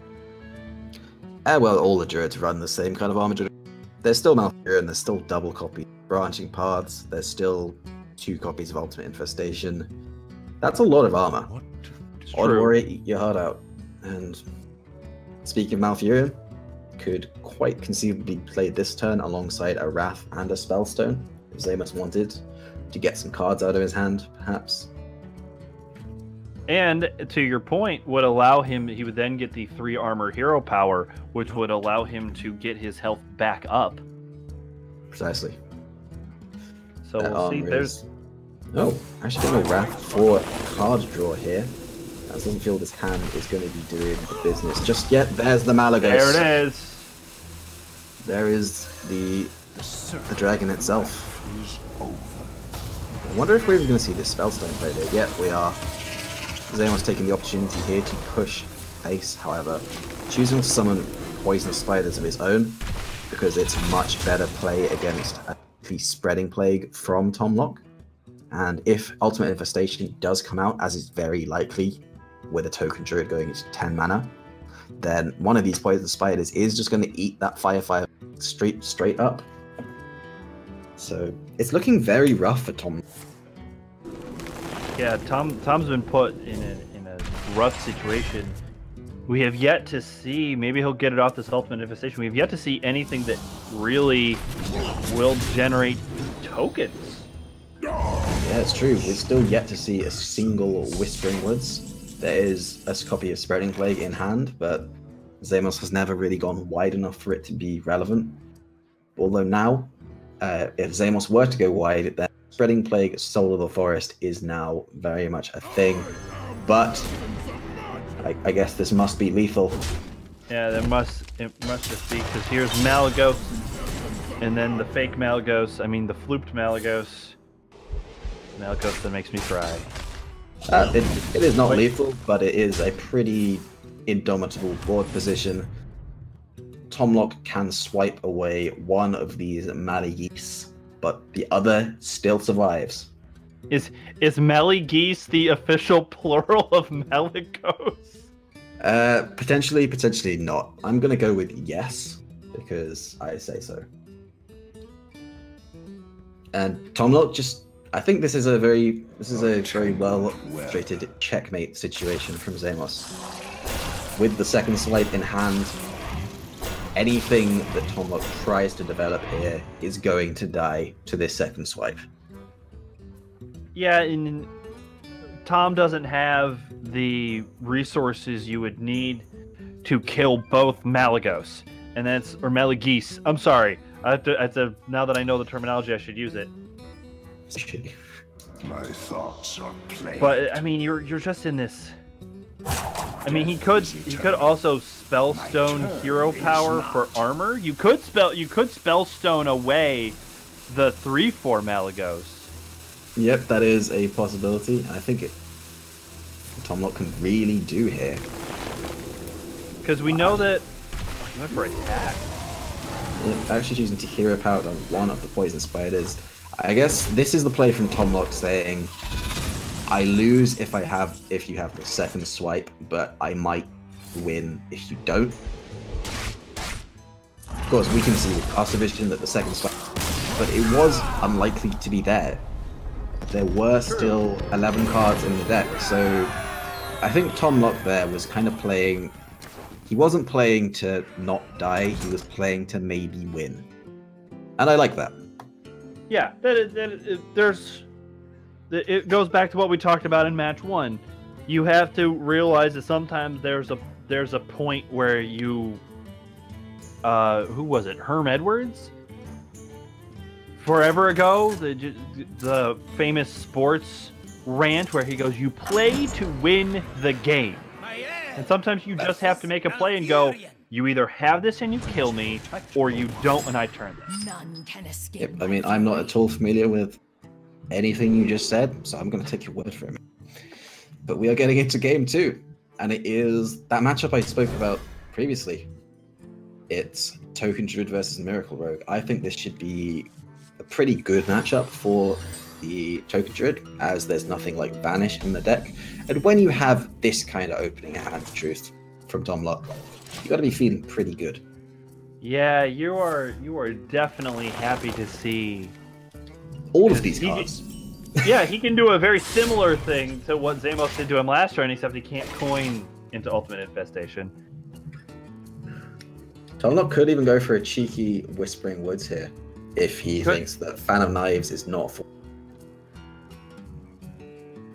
Well, all the Druids run the same kind of armor generation. There's still Malfurion, there's still double copy Branching Paths, there's still 2 copies of Ultimate Infestation. That's a lot of armor. Odd Warrior, eat your heart out. And speaking of Malfurion, could quite conceivably play this turn alongside a Wrath and a Spellstone, if Zamos wanted to get some cards out of his hand, perhaps. And to your point, would allow him, he would then get the 3 armor hero power, which would allow him to get his health back up. Precisely. So we'll see. There's actually going to Wrath for card draw here. That doesn't feel this hand is going to be doing the business just yet. There's the Malygos. There it is. There is the dragon itself. I wonder if we're even going to see this Spellstone played here. Yep, we are. Xamos taking the opportunity here to push pace, however, choosing to summon Poisonous Spiders of his own, because it's much better play against the Spreading Plague from Tomlok. And if Ultimate Infestation does come out, as is very likely, with a Token Druid going into 10 mana, then one of these Poisonous Spiders is just going to eat that Fire straight up. So it's looking very rough for Tom. Yeah, Tom's been put in a rough situation. We have yet to see, maybe he'll get it off this Ultimate Infestation, we have yet to see anything that really will generate tokens. Yeah, it's true. We're still yet to see a single Whispering Woods. There is a copy of Spreading Plague in hand, but Xamos has never really gone wide enough for it to be relevant. Although now, if Xamos were to go wide, then Spreading Plague, Soul of the Forest is now very much a thing. But I guess this must be lethal. Yeah, it must just be, because here's Malygos, and then the fake Malygos, the flooped Malygos. Malygos that makes me cry. It is not lethal, but it is a pretty indomitable board position. Tomlok can swipe away one of these Malygos, but the other still survives. Is Malygos the official plural of Malygos? Potentially not. I'm gonna go with yes, because I say so. And Tomlok just, I think this is a very well illustrated checkmate situation from Xamos. With the second swipe in hand, anything that Tomlok tries to develop here is going to die to this second swipe. Yeah, and Tom doesn't have the resources you would need to kill both Malygos, or Malygos. I'm sorry. I have to, now that I know the terminology, I should use it. My thoughts are plain. But you're just in this. He could also Spellstone hero power for armor. You could Spellstone away the 3/4 Malygos. Yep, that is a possibility. I think Tomlok can really do here. Because we know that he went for attack. Yeah, actually choosing to hero power on one of the Poison Spiders. I guess this is the play from Tomlok saying, I lose if you have the second swipe, but I might win if you don't. Of course, we can see with Cast Vision that the second swipe, but it was unlikely to be there. There were still 11 cards in the deck, so I think Tomlok there was kind of playing. He wasn't playing to not die, he was playing to maybe win. And I like that. Yeah, it goes back to what we talked about in match 1. You have to realize that sometimes there's a point where you who was it? Herm Edwards? Forever ago, the famous sports rant where he goes, "You play to win the game." And sometimes you just have to make a play and go, you either have this and you kill me, or you don't and I turn this. None can escape. Yep, I'm not at all familiar with anything you just said, so I'm going to take your word for it. But we are getting into game 2, and it is that matchup I spoke about previously. It's Token Druid versus Miracle Rogue. I think this should be a pretty good matchup for the Token Druid, as there's nothing like Vanish in the deck. And when you have this kind of opening hand, truth, from Tomlok, you got to be feeling pretty good. Yeah, you are definitely happy to see all of these cards. Yeah, he can do a very similar thing to what Xamos did to him last turn, except he can't coin into Ultimate Infestation. Tomlok could even go for a cheeky Whispering Woods here, if he thinks that Fan of Knives is not for.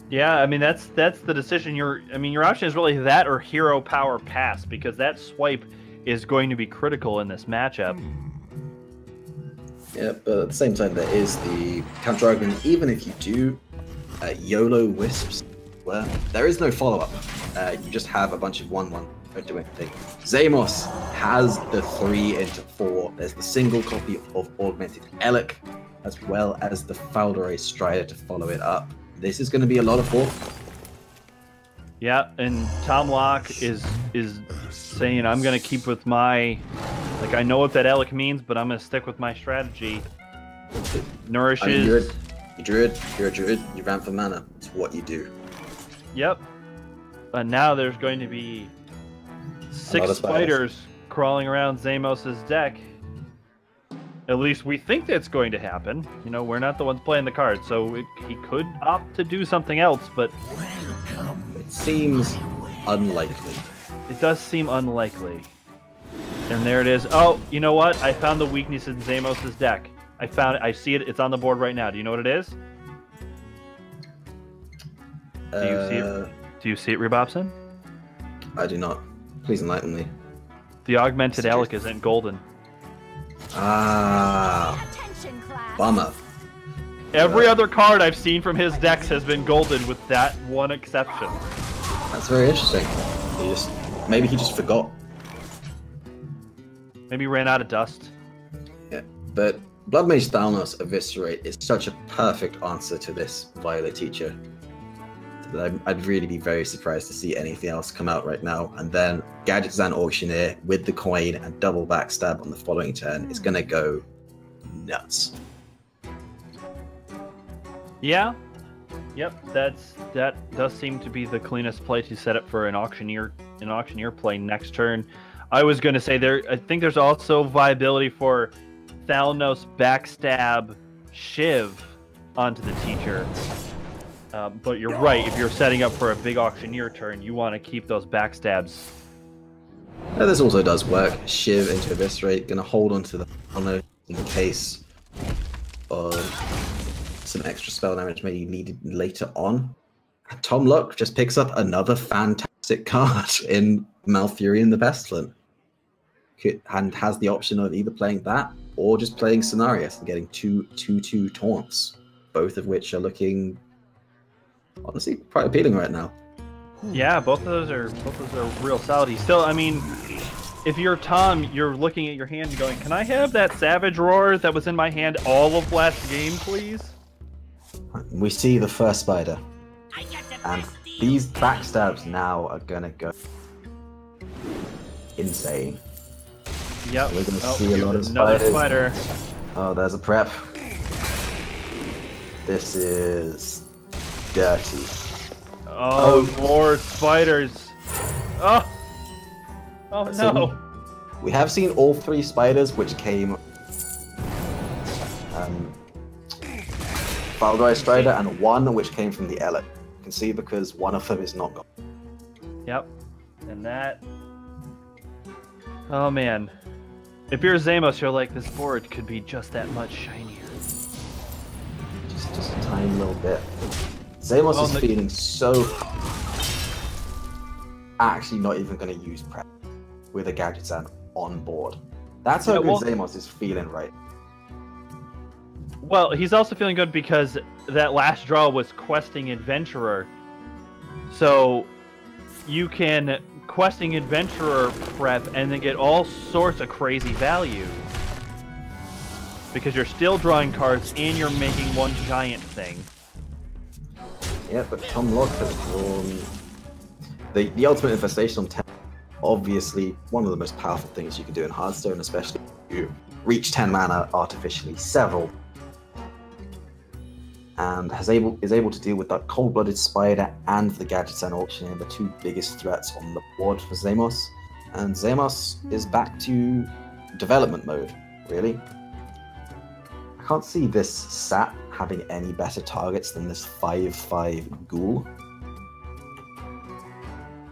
Yeah, I mean that's the decision. Your option is really that or hero power pass, because that swipe is going to be critical in this matchup. Yeah, but at the same time, there is the counter argument. Even if you do YOLO Wisps, where there is no follow-up, you just have a bunch of 1/1, don't do anything. Zamos has the 3 into 4. There's the single copy of Augmented Elec, as well as the Faldore Strider to follow it up. This is going to be a lot of 4. Yeah, and Tom Locke is saying, I'm going to keep with my... Like, I know what that Elec means, but I'm going to stick with my strategy. Nourishes... I mean, you're a druid, you ran for mana. It's what you do. Yep. But now there's going to be 6 spiders crawling around Zamos' deck. At least we think that's going to happen. You know, we're not the ones playing the cards, so he could opt to do something else, but... It seems unlikely. It does seem unlikely. And there it is. Oh, you know what? I found the weakness in Zamos' deck. I found it. I see it. It's on the board right now. Do you know what it is? Do you see it? Do you see it, Rebobson? I do not. Please enlighten me. The Augmented Elec isn't golden. Ah, bummer. Every other card I've seen from his decks has been golden, with that one exception. That's very interesting. Maybe he just forgot. Maybe ran out of dust. Yeah, but Blood Mage Thalnos Eviscerate is such a perfect answer to this Violet Teacher. I'd really be very surprised to see anything else come out right now. And then Gadgetzan Auctioneer with the coin and double backstab on the following turn is going to go nuts. Yeah. Yep, that does seem to be the cleanest play to set up for an auctioneer play next turn. I was going to say I think there's also viability for Thalnos backstab Shiv onto the teacher. But you're right, if you're setting up for a big auctioneer turn, you want to keep those backstabs. Yeah, this also does work. Shiv into Eviscerate, going to hold onto the Thalnos in case of some extra spell damage maybe needed later on. Tom Locke just picks up another fantastic card in Malfurion the Pestilent, and has the option of either playing that or just playing Cenarius and getting 2/2 taunts, both of which are looking honestly quite appealing right now. Yeah, both of those are real solid. He's still, I mean, if you're Tom, you're looking at your hand and going, "Can I have that Savage Roar that was in my hand all of last game, please?" We see the first spider, and these backstabs now are gonna go insane. Yep. We're gonna see a lot of another spiders. spider. Oh, there's a prep. This is dirty. Oh, more spiders. Oh. Oh So no. we have seen all 3 spiders, which came Faldore Strider, and 1 which came from the Elec. You can see because one of them is not gone. Yep. And that. Oh man. If you're Zamos, you're like, this board could be just that much shinier. Just a tiny little bit. Zamos is feeling so... Actually not even going to use prep with a Gadgetzan on board. That's how good Zamos is feeling right. Well, he's also feeling good because that last draw was Questing Adventurer. So you can Questing Adventurer prep and then get all sorts of crazy value. Because you're still drawing cards and you're making one giant thing. Yeah, but Tom Locke has drawn the Ultimate Infestation on 10. Obviously, one of the most powerful things you can do in Hearthstone, especially if you reach 10 mana artificially several. And is able to deal with that Cold-Blooded Spider and the Gadgetzan Auctioneer, the 2 biggest threats on the board for Zamos. And Zamos is back to development mode, really. I can't see this Sat having any better targets than this 5/5 Ghoul.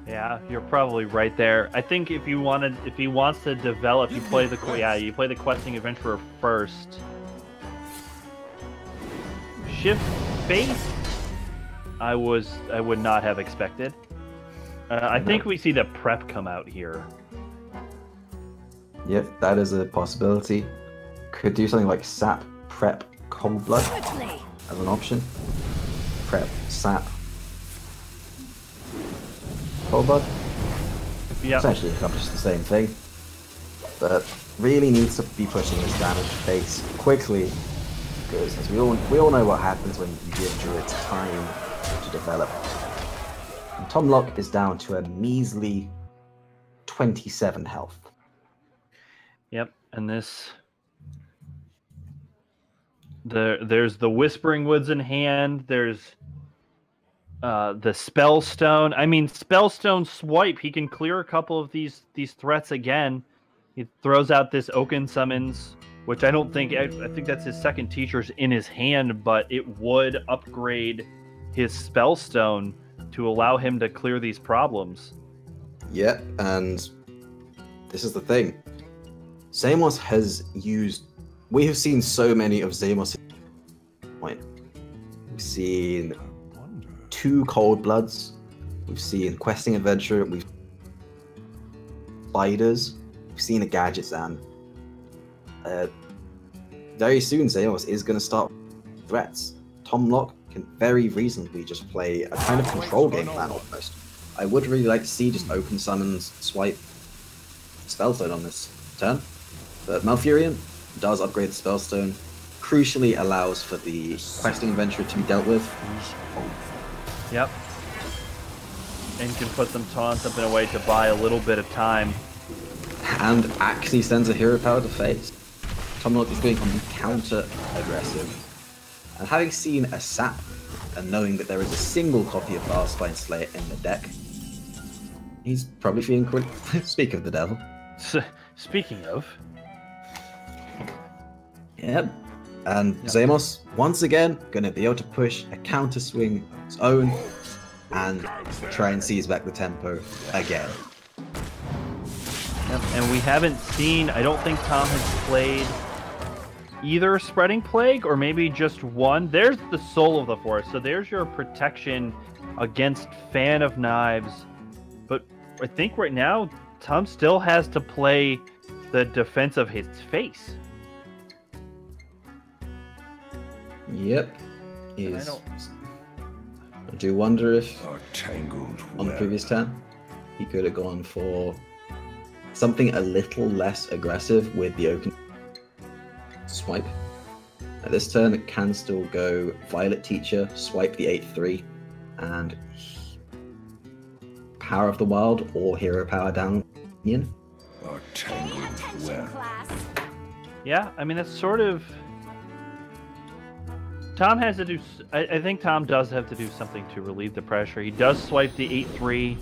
Yeah, you're probably right there. I think if he wants to develop, you play the Questing Adventurer first. Shift Faith. I would not have expected. I think we see the prep come out here. Yep, that is a possibility. Could do something like sap, prep, cold blood as an option. Prep, sap, cold blood. Yeah. Essentially accomplish the same thing. But really needs to be pushing his damage base quickly, because as we all know what happens when you give druids time to develop. And Tom Locke is down to a measly 27 health. Yep, and there's the Whispering Woods in hand. There's the Spellstone. I mean, Spellstone swipe. He can clear a couple of these threats again. He throws out this Oaken Summons, which I don't think... I think that's his second teacher's in his hand, but it would upgrade his Spellstone to allow him to clear these problems. Yeah, and this is the thing. Zamos has used... We have seen so many of Zamos' point. We've seen 2 Cold Bloods. We've seen Questing Adventure. We've Spiders. We've seen a Gadgetzan. Very soon, Zamos is going to start threats. Tom Locke can very reasonably just play a kind of control game plan almost. I would really like to see just Open Summons, swipe, Spellstone on this turn. But Malfurion does upgrade the Spellstone, crucially allows for the Questing Adventure to be dealt with. Yep. And can put some taunts up in a way to buy a little bit of time. And actually sends a hero power to face. Tom Locke is going to be counter-aggressive. And having seen a sap, and knowing that there is a single copy of Farspine Slayer in the deck, he's probably feeling quite... Speak of the devil. Speaking of... Yep. And Zamos, once again, going to be able to push a counter swing its own and try and seize back the tempo again. Yep. And we haven't seen, I don't think Tom has played either Spreading Plague or maybe just one. There's the Soul of the Forest, so there's your protection against Fan of Knives. But I think right now, Tom still has to play the defense of his face. Yep. I do wonder if on the previous turn he could have gone for something a little less aggressive with the open swipe. At this turn it can still go Violet Teacher, swipe the 8/3, and Power of the Wild or Hero Power down. Yeah, I mean that's sort of... Tom has to do... I think Tom does have to do something to relieve the pressure. He does swipe the 8/3.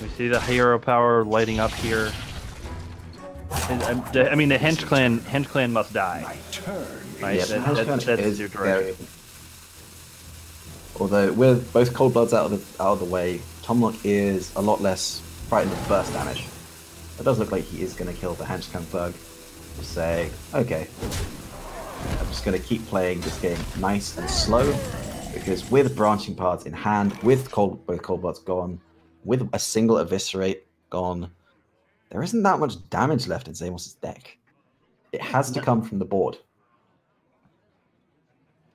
We see the hero power lighting up here. And, I mean, the Hench Clan must die. Right? Yeah, that's your direction. Although with both Cold Bloods out of the way, Tom Locke is a lot less frightened of burst damage. It does look like he is going to kill the Hench Clan Thug. Say, okay, I'm just going to keep playing this game nice and slow, because with Branching Paths in hand, with both Cold Bloods gone, with a single Eviscerate gone, there isn't that much damage left in Zamos' deck. It has to come from the board.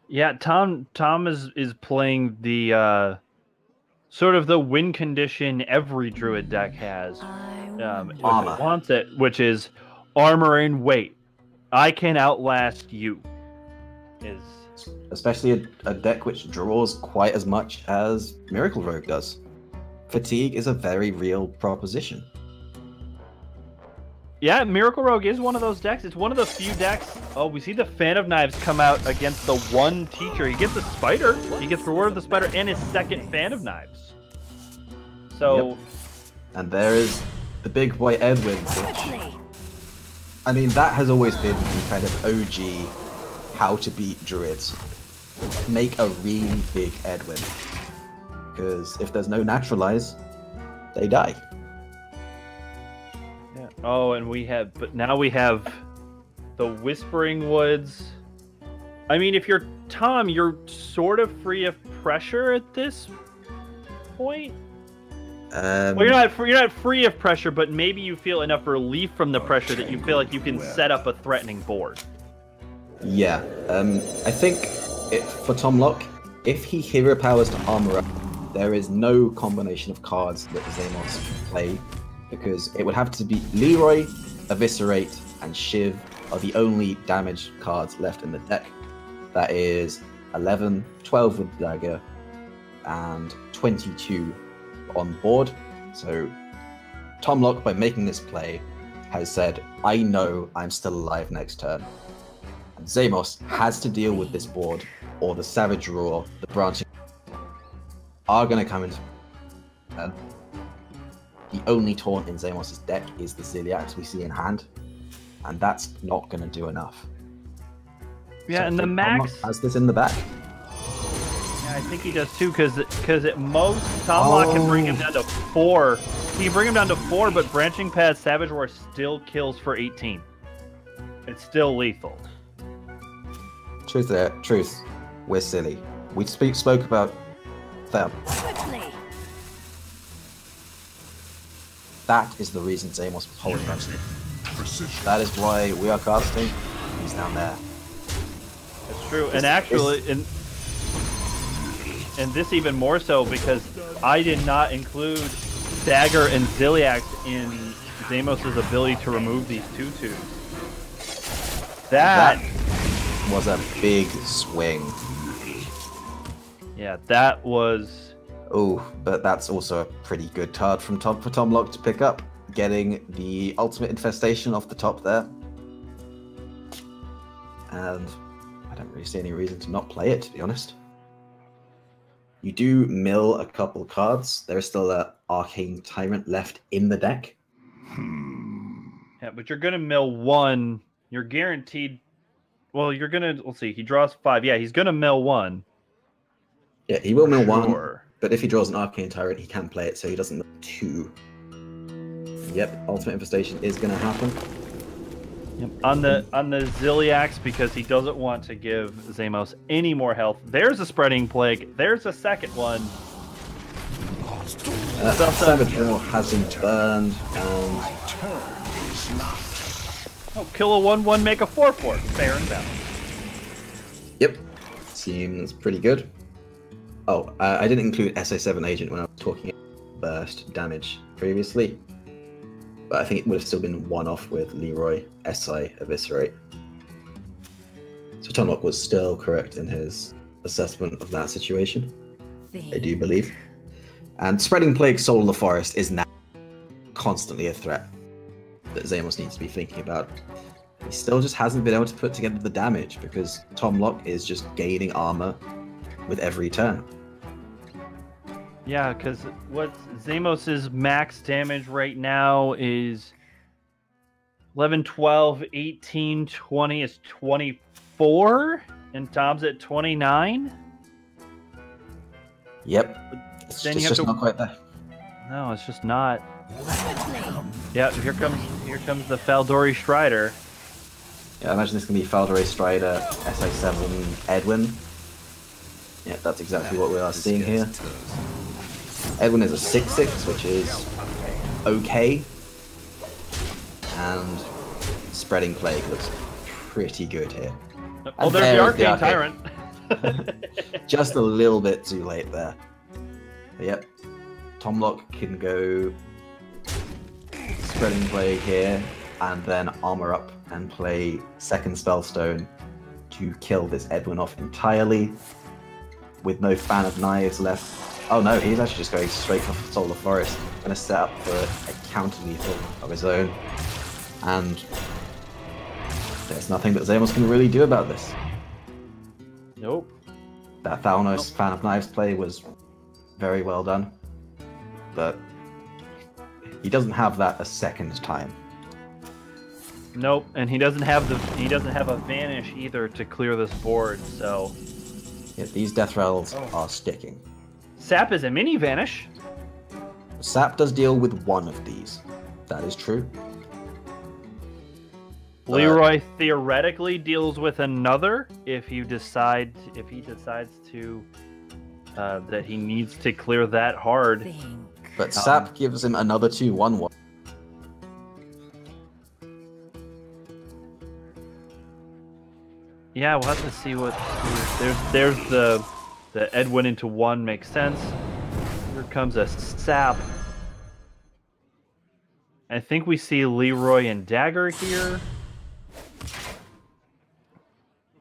Yeah, Tom is playing the sort of the win condition every Druid deck has. If it wants it, which is armor and weight. I can outlast you. Especially a deck which draws quite as much as Miracle Rogue does. Fatigue is a very real proposition. Yeah, Miracle Rogue is one of those decks. It's one of the few decks. Oh, we see the Fan of Knives come out against the one teacher. He gets a Spider. He gets Reward of the Spider and his second Fan of Knives. So... Yep. And there is the big boy Edwin, which... I mean, that has always been the kind of OG how to beat druids. Make a really big Edwin. Because if there's no naturalize, they die. Yeah. Oh, and now we have the Whispering Woods. I mean, if you're Tom, you're sort of free of pressure at this point. Um, Well, you're not free of pressure, but maybe you feel enough relief from the pressure that you feel like you can set up a threatening board. Yeah, I think for Tom Locke, if he hero powers to armor up, there is no combination of cards that Zamos can play, because it would have to be Leroy, Eviscerate, and Shiv are the only damage cards left in the deck. That is 11, 12 with Dagger, and 22 on board. So Tom Locke, by making this play, has said, I know I'm still alive next turn. And Zamos has to deal with this board, or the Savage Roar, the branching, are going to come into. The only taunt in Zamos' deck is the Ziliax we see in hand, and that's not going to do enough. Yeah, So and the Tom max. Locke has this in the back. Yeah, I think he does too, because at most Tom Locke can bring him down to 4. He can bring him down to 4, but Branching Pad Savage Roar still kills for 18. It's still lethal. Truth. We're silly. We spoke about them. That is the reason Zamos was holding us. That is why we are casting. He's down there. That's true, and actually, and this even more so because I did not include Dagger and Ziliax in Zamos' ability to remove these 2/2s. That was a big swing. Yeah, that was. Oh, but that's also a pretty good card for Tom Locke to pick up, getting the Ultimate Infestation off the top there. And I don't really see any reason to not play it, to be honest. You do mill a couple cards. There is still an Arcane Tyrant left in the deck. Yeah, but you're going to mill 1. You're guaranteed. Well, you're going to. Let's see. He draws 5. Yeah, he's going to mill 1. Yeah, he will mill 1. Sure. But if he draws an Arcane Tyrant, he can play it, so he doesn't mill 2. Yep, Ultimate Infestation is going to happen. Yep. On the Ziliax, because he doesn't want to give Zamos any more health. There's a Spreading Plague. There's a second one. Savage Roar has been burned, and Kill a 1/1, make a 4/4. Fair and balanced. Yep, seems pretty good. Oh, I didn't include SA7 Agent when I was talking about burst damage previously, but I think it would have still been one-off with Leroy, SI, Eviscerate. So Tom Locke was still correct in his assessment of that situation, I do believe. And Spreading Plague, Soul of the Forest is now constantly a threat that Zamos needs to be thinking about. He still just hasn't been able to put together the damage because Tom Locke is just gaining armor with every turn. Yeah, because what Zamos' max damage right now is 11, 12, 18, 20 is 24, and Tom's at 29. Yep, it's just not quite there. No, it's just not. Yeah, here comes the Faldori Strider. Yeah, I imagine this can be Faldori Strider, SA7 Edwin. Yeah, that's exactly what we are seeing here. Edwin is a 6/6, which is okay. And Spreading Plague looks pretty good here. Oh, there's the Arcane Tyrant. Just a little bit too late there. But yep, Tom Locke can go Spreading Plague here, and then armor up and play second Spellstone to kill this Edwin off entirely, with no Fan of Knives left. Oh no, he's actually just going straight for Soul of the Forest. Going to set up for a counter-lethal of his own. And there's nothing that Zamos can really do about this. Nope. That Thalnos Fan of Knives play was very well done. But he doesn't have that a second time. Nope, and he doesn't have a Vanish either to clear this board, so Yeah, these Death Rattles are sticking. Sap is a mini Vanish. Sap does deal with one of these. That is true. Leroy theoretically deals with another if he decides to that he needs to clear that hard. But Sap gives him another 2/1/1. Yeah, we'll have to see what. There's the Edwin into 1 makes sense. Here comes a Sap. I think we see Leroy and Dagger here.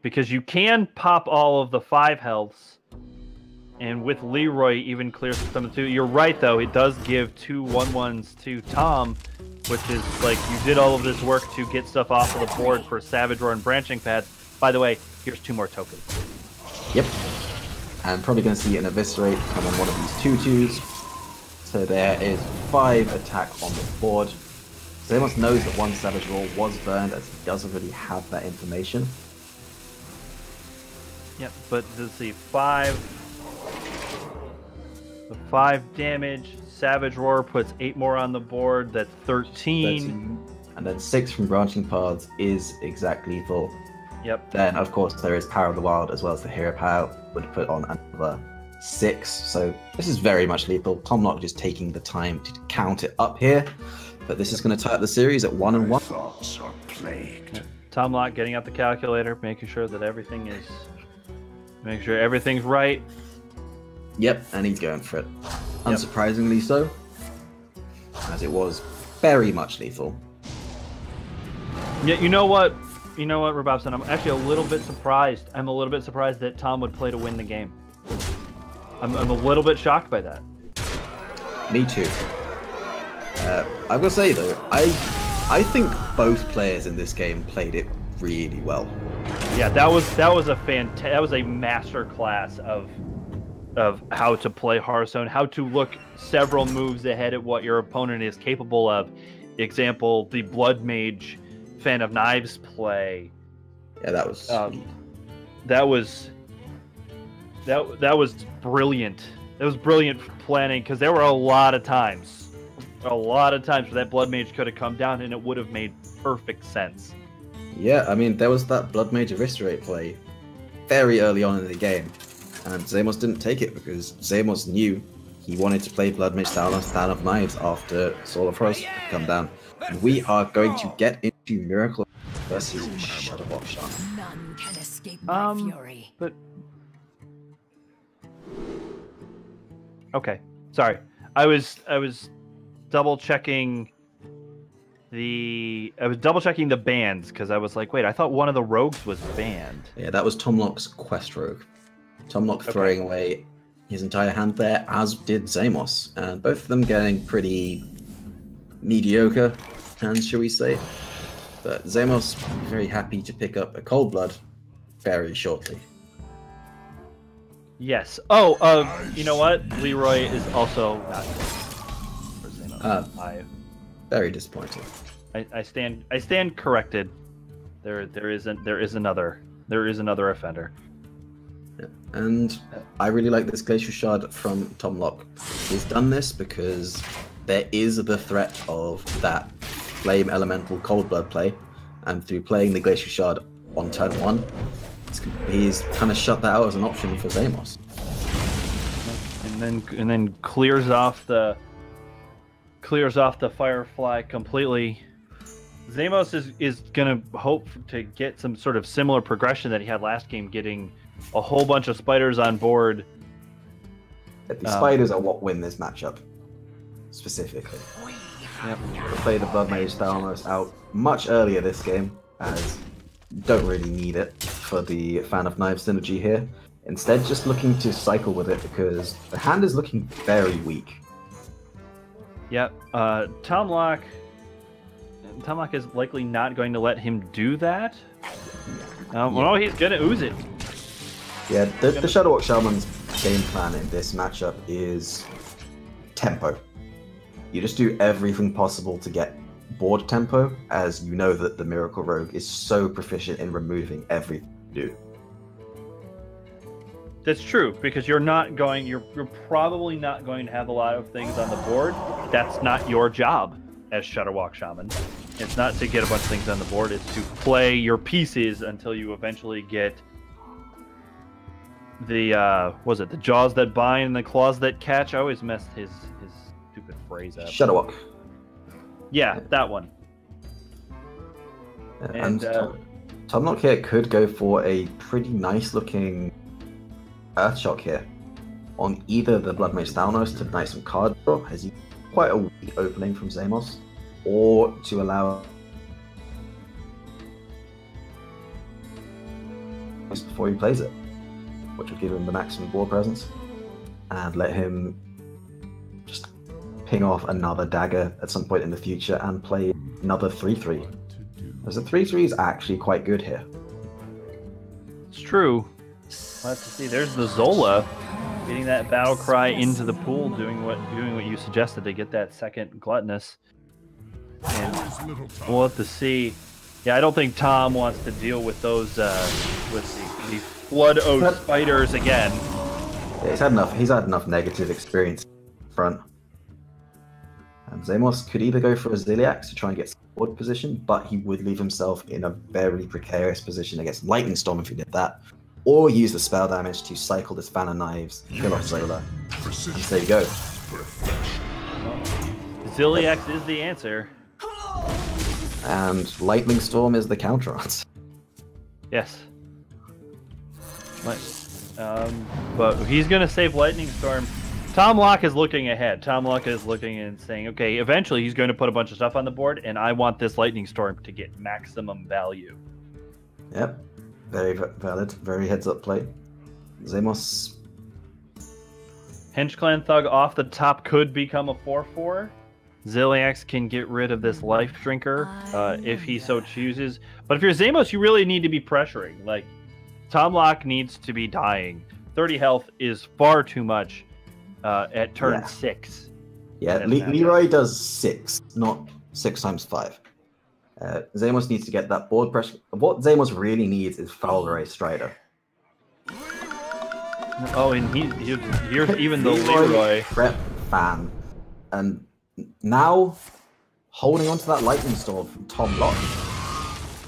Because you can pop all of the 5 healths. And with Leroy, even clears some of the 2. You're right, though. It does give 2 1/1s to Tom. Which is like, you did all of this work to get stuff off of the board for Savage Roar and Branching Pads. By the way, here's 2 more tokens. Yep. I'm probably going to see an Eviscerate come on one of these 2/2s. So there is 5 attack on the board. Zamos knows that 1 Savage Roar was burned, as he doesn't really have that information. Yep, but let's see, 5 damage. Savage Roar puts 8 more on the board. That's 13. And then 6 from Branching Paths is exact lethal. Yep. Then, of course, there is Power of the Wild as well as the Hero Power, would put on another 6. So this is very much lethal. Tomlock just taking the time to count it up here. But this is going to tie up the series at 1-1. Thoughts are plagued. Tomlock getting out the calculator, making sure that everything's right. Yep, and he's going for it. Unsurprisingly so, as it was very much lethal. Yeah, you know what, Robobson, I'm actually a little bit surprised. I'm a little bit surprised that Tom would play to win the game. I'm a little bit shocked by that. Me too. I've got to say though, I think both players in this game played it really well. Yeah, that was a master class of how to play Hearthstone, how to look several moves ahead at what your opponent is capable of. Example, the Blood Mage Fan of Knives play. Yeah, that was brilliant. It was brilliant planning, because there were a lot of times where that Blood Mage could have come down and it would have made perfect sense. Yeah, I mean, there was that Blood Mage Eviscerate play very early on in the game, and Zamos didn't take it because Zamos knew he wanted to play Blood Mage Fan of Knives after Soul of Frost had come down. And we are going to get into Miracle versus Shadowbox Shaman. None can escape my fury. But okay, sorry. I was double checking the bans, because I was like, wait, I thought one of the rogues was banned. Yeah, that was Tomlock's Quest Rogue. Tomlock throwing away his entire hand there, as did Zamos, and both of them getting pretty mediocre hands, shall we say. But Zamos very happy to pick up a Cold Blood very shortly. Yes. Oh, you know what? Leroy is also not good for Zamos. Very disappointing. I stand corrected. There is another offender. Yeah. And I really like this Glacial Shard from Tomlock. He's done this because there is the threat of that Flame Elemental Cold Blood play, and through playing the Glacial Shard on turn 1, he's kind of shut that out as an option for Zamos. And then clears off the Firefly completely. Zamos is gonna hope to get some sort of similar progression that he had last game, getting a whole bunch of spiders on board. The spiders are what win this matchup, specifically. Yep. We'll play the Blood Mage Thalmos out much earlier this game, as you don't really need it for the Fan of Knives synergy here. Instead, just looking to cycle with it because the hand is looking very weak. Yep. Tomlock is likely not going to let him do that. Well, he's gonna ooze it. Yeah, the Shadowwalk Shaman's game plan in this matchup is tempo. You just do everything possible to get board tempo, as you know that the Miracle Rogue is so proficient in removing everything you do. That's true, because you're probably not going to have a lot of things on the board. That's not your job as Shadowwalk Shaman. It's not to get a bunch of things on the board, it's to play your pieces until you eventually get was it the jaws that bind and the claws that catch? I always messed his stupid phrase up. Shudderwock. Yeah, that one. And Tomlock here could go for a pretty nice looking Earthshock here on either the Blood Mage Thalnos to deny some card draw, as he quite a weak opening from Zamos, or to allow before he plays it, which would give him the maximum board presence and let him just ping off another dagger at some point in the future and play another 3/3. As a 3/3 is actually quite good here. It's true. We'll have to see. There's the Zola getting that battle cry into the pool, doing what you suggested to get that second gluttonous. And we'll have to see. Yeah, I don't think Tom wants to deal with those with the Flood Oath spiders again. Yeah, he's had enough negative experience front. And Zamos could either go for a Ziliax to try and get board position, but he would leave himself in a very precarious position against Lightning Storm if he did that. Or use the spell damage to cycle this Fan of Knives, kill off Zola. And there you go. Ziliax is the answer. And Lightning Storm is the counter answer. Yes. But he's going to save Lightning Storm. Tom Locke is looking ahead. Tom Locke is looking and saying, okay, eventually he's going to put a bunch of stuff on the board, and I want this Lightning Storm to get maximum value. Yep. Very valid. Very heads-up play. Zamos. Hench Clan Thug off the top could become a 4/4. Ziliax can get rid of this Life Drinker if he so chooses. But if you're Zamos, you really need to be pressuring. Like, Tom Locke needs to be dying. 30 health is far too much at turn 6. Yeah, Leroy does 6, not 6 times 5. Zamos needs to get that board pressure. What Zamos really needs is Foul Ray Strider. Oh, and here's even the Leroy prep fan, and now holding onto that Lightning Storm from Tom Locke,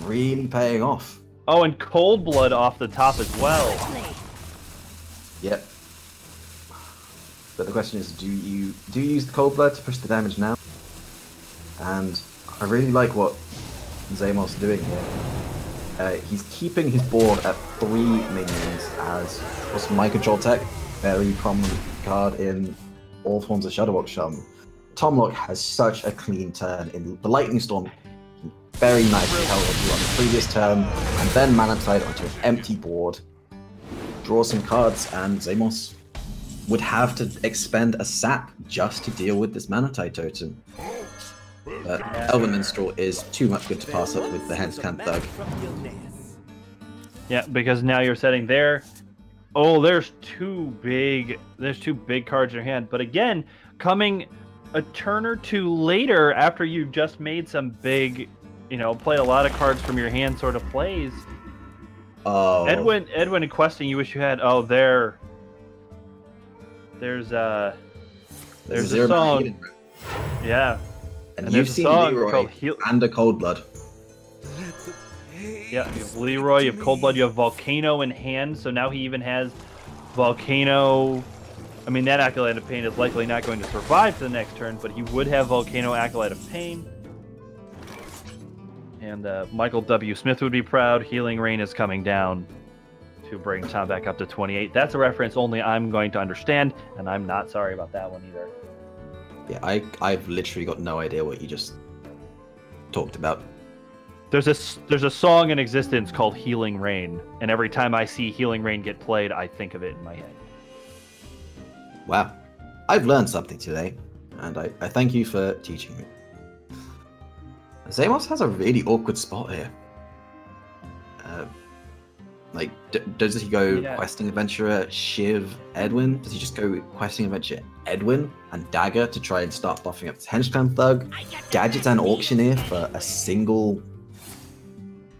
really paying off. Oh, and Cold Blood off the top as well. Yep. But the question is, do you use the Cold Blood to push the damage now? And I really like what Zamos doing here. He's keeping his board at 3 minions as was my control tech, very prominent card in all forms of Shudderwock Shum. Tom Locke has such a clean turn in the Lightning Storm. Very nicely held onto on the previous turn, and then Mana Tide onto an empty board. Draw some cards, and Zamos would have to expend a sap just to deal with this Mana Tide totem. But Elven Minstrel is too much good to pass up with the Hench Clan Thug. Yeah, because now you're setting there. Oh, there's two big cards in your hand. But again, coming a turn or two later after you've just made some big, played a lot of cards from your hand sort of plays. Oh. Edwin and Questing, you wish you had. Oh, there's a song. Yeah. And you've seen Leroy and a Cold Blood. Yeah, you have Leroy, you have Cold Blood, you have Volcano in hand, so now he even has Volcano. I mean, that Acolyte of Pain is likely not going to survive to the next turn, but he would have Volcano Acolyte of Pain. And Michael W. Smith would be proud. Healing Rain is coming down to bring Tom back up to 28. That's a reference only I'm going to understand, and I'm not sorry about that one either. Yeah, I've literally got no idea what you just talked about. There's a song in existence called Healing Rain, and every time I see Healing Rain get played, I think of it in my head. Wow. I've learned something today, and I thank you for teaching me. Zamos has a really awkward spot here. Does he go Questing Adventurer, Shiv, Edwin? Does he just go Questing Adventurer, Edwin, and Dagger to try and start buffing up his Hench Clan Thug? Gadgets and Auctioneer for a single...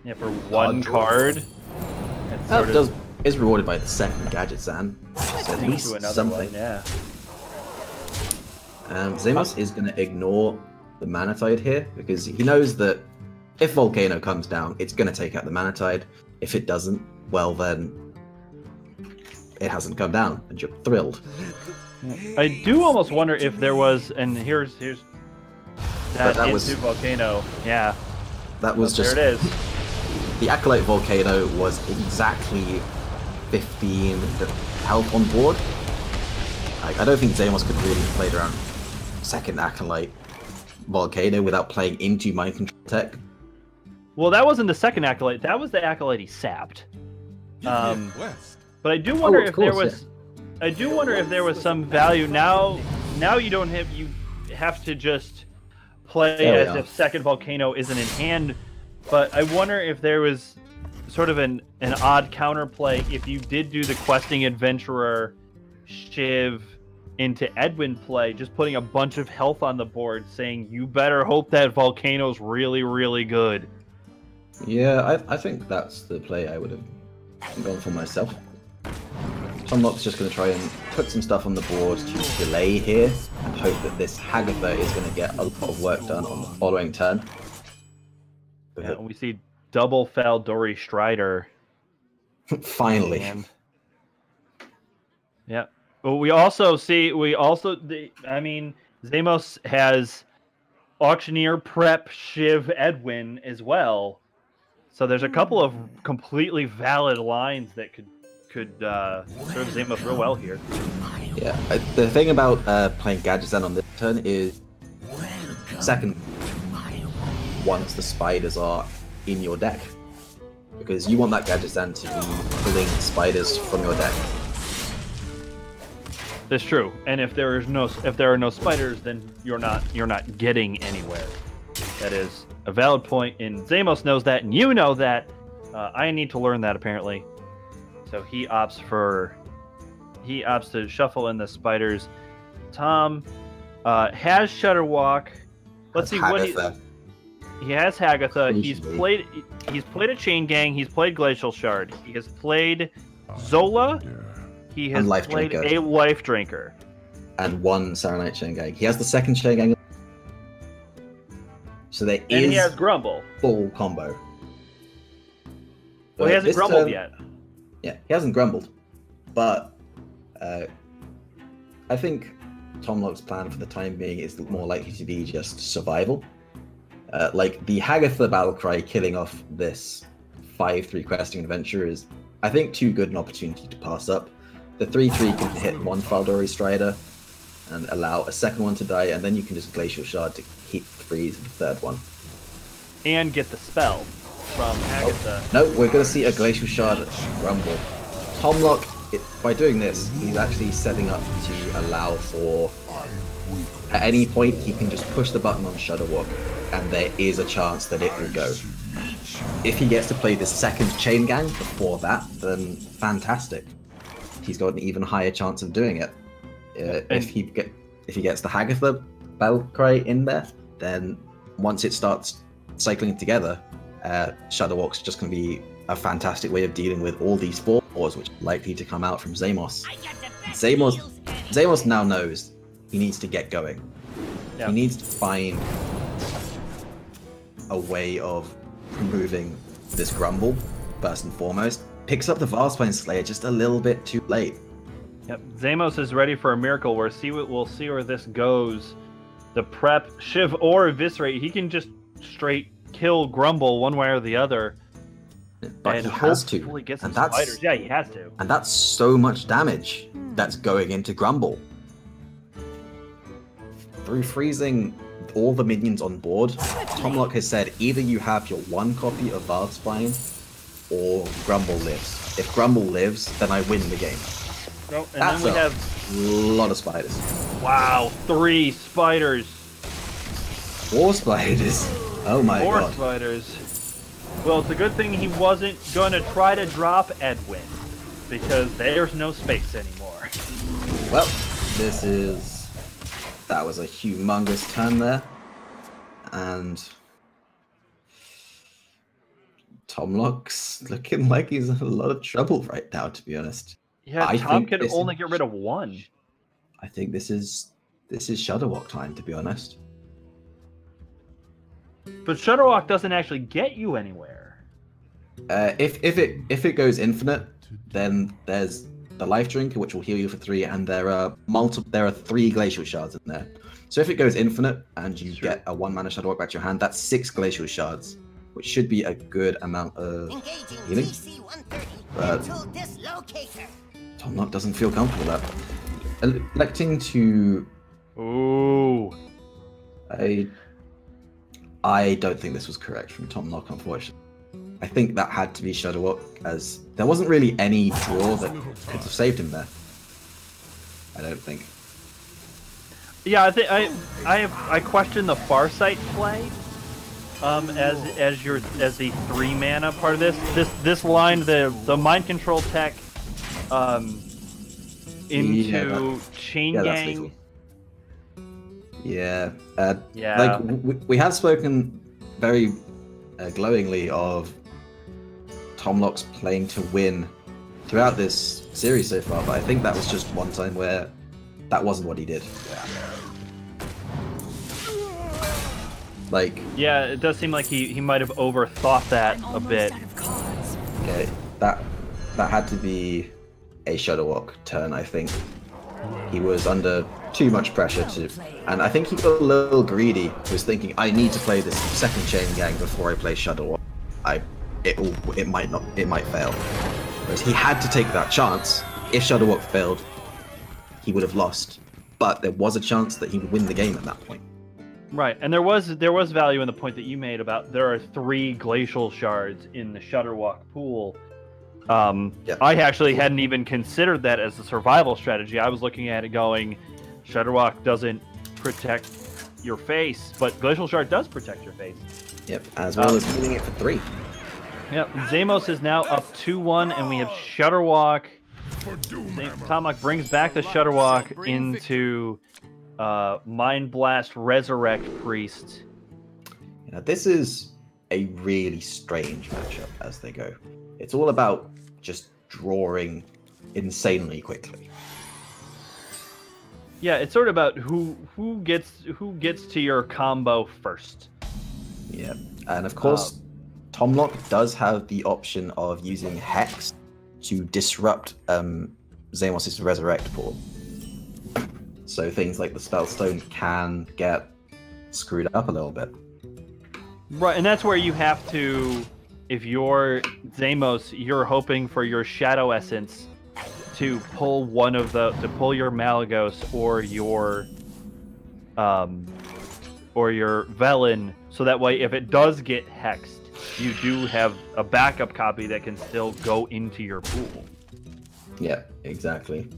Yeah, for one card. Is rewarded by the second Gadgets and so at least something. One, yeah. Zamos is going to ignore the Mana Tide here because he knows that if Volcano comes down, it's going to take out the Mana Tide. If it doesn't, well then, it hasn't come down, and you're thrilled. I do almost wonder if there was, and here's that was into volcano. Yeah, that was just there it is. The Acolyte Volcano was exactly 15 health on board. Like, I don't think Zamos could really have played around second Acolyte Volcano without playing into Mind Control Tech. Well, that wasn't the second Acolyte. That was the Acolyte he sapped. But I do wonder if there was. Yeah. I do wonder if there was some value. Now you don't have. You have to just play as if second Volcano isn't in hand. But I wonder if there was sort of an odd counterplay if you did do the questing adventurer Shiv into Edwin play, just putting a bunch of health on the board, saying you better hope that Volcano's really, really good. Yeah, I think that's the play I would have gone for myself. Tomlock's just going to try and put some stuff on the board to delay here and hope that this Hagatha is going to get a lot of work done on the following turn. Yeah, we see double Faldori Strider. Finally. And, yeah. Well, we also see, Zamos has Auctioneer, Prep, Shiv, Edwin as well. So there's a couple of completely valid lines that could serve Zamos real well here. Yeah, the thing about playing Gadgetzan on this turn is second once the spiders are in your deck. Because you want that Gadgetzan to be pulling spiders from your deck. That's true. And if there are no spiders, then you're not getting anywhere. That is a valid point, and Zamos knows that, and you know that. I need to learn that apparently. So he opts to shuffle in the spiders. Tom has Shudderwalk. Let's see what he has. Hagatha. He's played a Chain Gang. He's played Glacial Shard. He has played Zola. He has played a Life Drinker. And one Saronite Chain Gang. He has the second Chain Gang. So there is. And he has Grumble. Full combo. Well, he hasn't grumbled yet. Yeah, he hasn't grumbled. But I think Tomlock's plan for the time being is more likely to be just survival. Like the Hagatha Battlecry killing off this 5/3 questing adventure is, I think, too good an opportunity to pass up. The 3/3 can hit one Faldori Strider and allow a second one to die, and then you can just Glacial Shard to keep freeze the third one. And get the spell from Hagatha. No, we're going to see a Glacial Shard Grumble. Tomlock, by doing this, he's actually setting up to allow for, at any point, he can just push the button on Shudderwalk, and there is a chance that it will go. If he gets to play the second Chain Gang before that, then fantastic. He's got an even higher chance of doing it. If he gets the Hagatha Battlecry in there, then once it starts cycling together, Shudderwalk's just going to be a fantastic way of dealing with all these 4/4s, which are likely to come out from Zamos. Zamos now knows he needs to get going. Yeah. He needs to find a way of removing this Grumble, first and foremost. Picks up the Vilespine Slayer just a little bit too late. Yep, Zamos is ready for a miracle. We'll see where this goes. The Prep, Shiv, or Eviscerate, he can just straight kill Grumble one way or the other. But and he has to. Get some spiders. Yeah, he has to. And that's so much damage that's going into Grumble. Through freezing all the minions on board, Tomlock has said either you have your one copy of Vilespine or Grumble lives. If Grumble lives, then I win the game. Oh, and that's then we have a lot of spiders. Wow, 3 spiders. 4 spiders. Oh my god. 4 spiders. Well, it's a good thing he wasn't going to try to drop Edwin, because there's no space anymore. Well, that was a humongous turn there, and Tomlock's looking like he's in a lot of trouble right now, to be honest. Yeah, Tom could only get rid of 1. I think this is Shudderwalk time, to be honest. But Shudderwalk doesn't actually get you anywhere. If it goes infinite, then there's the Life Drink, which will heal you for 3, and there are 3 Glacial Shards in there. So if it goes infinite and you get a 1-mana Shadow Walk back to your hand, that's 6 Glacial Shards, which should be a good amount of healing. But Tomlok doesn't feel comfortable with that. Electing to... Ooh. I don't think this was correct from Tomlok, unfortunately. I think that had to be Shadow Walk, as there wasn't really any draw that could have saved him there. I don't think. Yeah, I think I question the Farsight play as the 3-mana part of this line, the mind control tech into Chain Gang. Yeah, like we have spoken very glowingly of Tomlok's playing to win throughout this series so far, but I think that was just one time where that wasn't what he did. Like, yeah, it does seem like he might have overthought that a bit. Okay, that had to be a Shadow Walk turn, I think. He was under too much pressure and I think he got a little greedy. He was thinking, I need to play this second Chain Gang before I play Shadow Walk. It might fail. Whereas he had to take that chance. If Shadow Walk failed, he would have lost. But there was a chance that he would win the game at that point. Right, and there was value in the point that you made about there are 3 Glacial Shards in the Shudderwalk pool. I actually hadn't even considered that as a survival strategy. I was looking at it going, Shudderwalk doesn't protect your face, but Glacial Shard does protect your face. Yep, as well as healing it for 3. Yep, Zamos is now up 2-1, and we have Shudderwalk. Tomlok brings back the Shudderwalk into Mind Blast Resurrect Priest. Now, this is a really strange matchup as they go. It's all about just drawing insanely quickly. Yeah, it's sort of about who gets to your combo first. Yeah, and of course, Tomlok does have the option of using Hex to disrupt Zamos' Resurrect pool. So things like the Spellstone can get screwed up a little bit. Right, and that's where you have to, if you're Zamos, you're hoping for your Shadow Essence to pull pull your Malagos or your Velen, so that way if it does get hexed, you do have a backup copy that can still go into your pool. Yeah, exactly.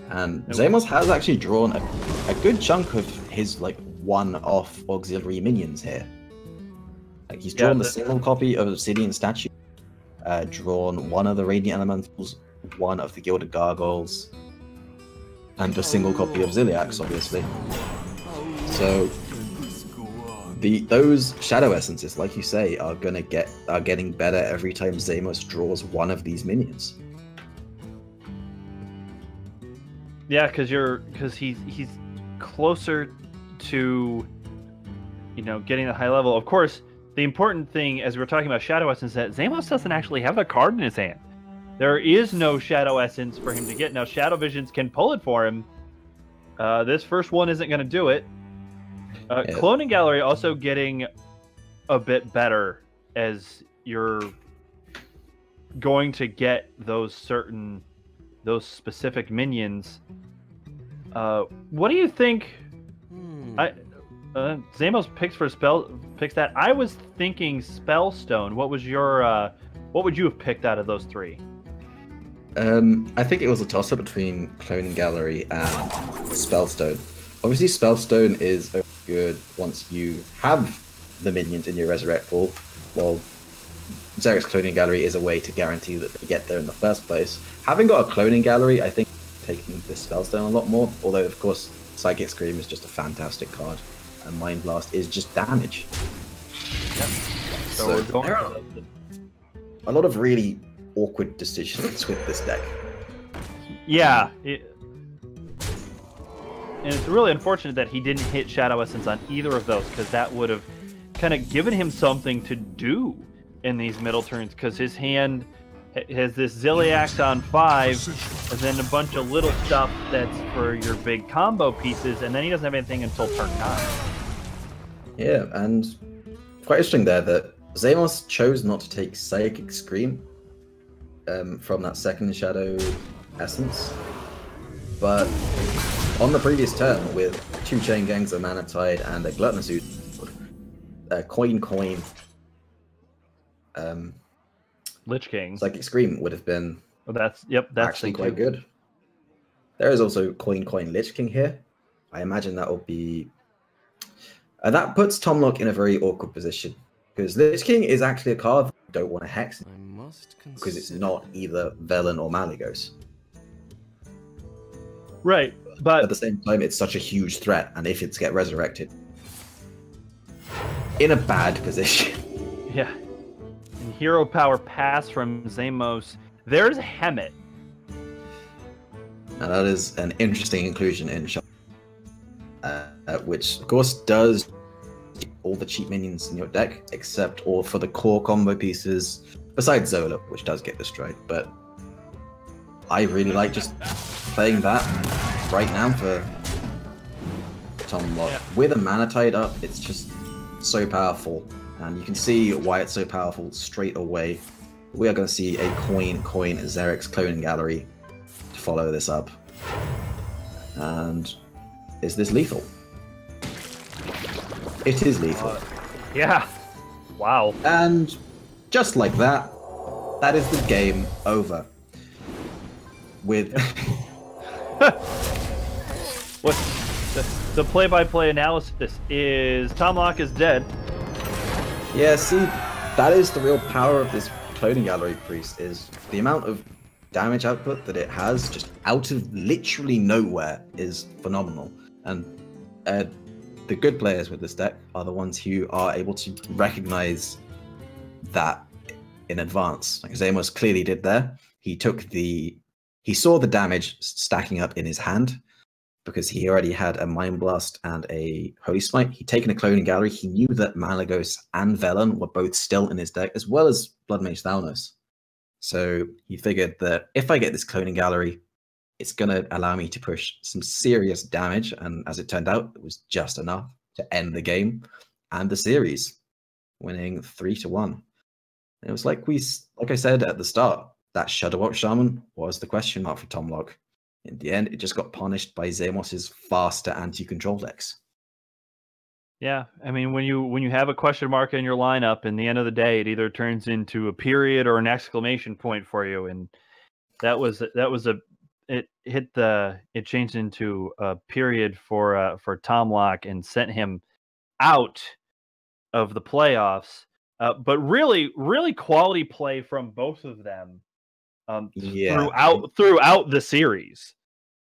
And Zamos has actually drawn a good chunk of his one-off auxiliary minions here. Like he's drawn the single copy of Obsidian Statue, drawn one of the Radiant Elementals, one of the Gilded Gargoyles, and a single copy of Ziliax, obviously. So those Shadow Essences, like you say, are getting better every time Zamos draws one of these minions. Yeah, because he's closer to, getting a high level. Of course, the important thing, as we're talking about Shadow Essence, is that Zamos doesn't actually have a card in his hand. There is no Shadow Essence for him to get. Now, Shadow Visions can pull it for him. This first one isn't going to do it. Cloning Gallery also getting a bit better as you're going to get those specific minions. What do you think? Zamos picks that. I was thinking Spellstone. What was your? What would you have picked out of those 3? I think it was a toss-up between Cloning Gallery and Spellstone. Obviously, Spellstone is good once you have the minions in your Resurrect pool. Well, Xeric's Cloning Gallery is a way to guarantee that they get there in the first place. Having got a Cloning Gallery, I think taking the Spellstone a lot more, although of course Psychic Scream is just a fantastic card, and Mind Blast is just damage. Yep. So there are a lot of really awkward decisions with this deck. Yeah, and it's really unfortunate that he didn't hit Shadow Essence on either of those, because that would have kind of given him something to do in these middle turns, because his hand It has this Ziliax on 5, and then a bunch of little stuff that's for your big combo pieces, and then he doesn't have anything until turn 9. Yeah, and quite interesting there that Zamos chose not to take Psychic Scream from that second Shadow Essence, but on the previous turn with 2 Chain Gangs, a Mana Tide, and a Gluttonous Ooze, Coin, Lich King. Psychic Scream would have been That's actually quite good. There is also Coin Lich King here. I imagine that will be... that puts Tomlok in a very awkward position, because Lich King is actually a card that you don't want to hex because it's not either Velen or Malygos. Right, but at the same time, it's such a huge threat, and if it's get resurrected, in a bad position. Yeah. And hero power pass from Zamos. There's Hemet. And that is an interesting inclusion in Shop, which of course does all the cheap minions in your deck, except all for the core combo pieces, besides Zola, which does get destroyed. But I really like just playing that right now for Tomlok. Yeah. With a Mana Tide up, it's just so powerful, and you can see why it's so powerful straight away. We are going to see a Coin Xerix Cloning Gallery to follow this up. And is this lethal? It is lethal. Yeah. Wow. And just like that, that is the game over. With what the play-by-play analysis is Tomlok is dead. Yeah, see, that is the real power of this Cloning Gallery Priest, is the amount of damage output that it has just out of literally nowhere is phenomenal. And the good players with this deck are the ones who are able to recognize that in advance. Like Zamos clearly did there. He saw the damage stacking up in his hand because he already had a Mind Blast and a Holy Smite. He'd taken a Cloning Gallery. He knew that Malygos and Velen were both still in his deck, as well as Blood Mage Thalnos. So he figured that if I get this Cloning Gallery, it's going to allow me to push some serious damage. And as it turned out, it was just enough to end the game and the series, winning 3-1. It was like I said at the start, that Shudderwock Shaman was the question mark for Tomlok. In the end, it just got punished by Zamos's faster anti-control decks. Yeah, I mean, when you have a question mark in your lineup, in the end of the day, it either turns into a period or an exclamation point for you, and it changed into a period for Tomlok and sent him out of the playoffs. But really, really quality play from both of them. Throughout the series.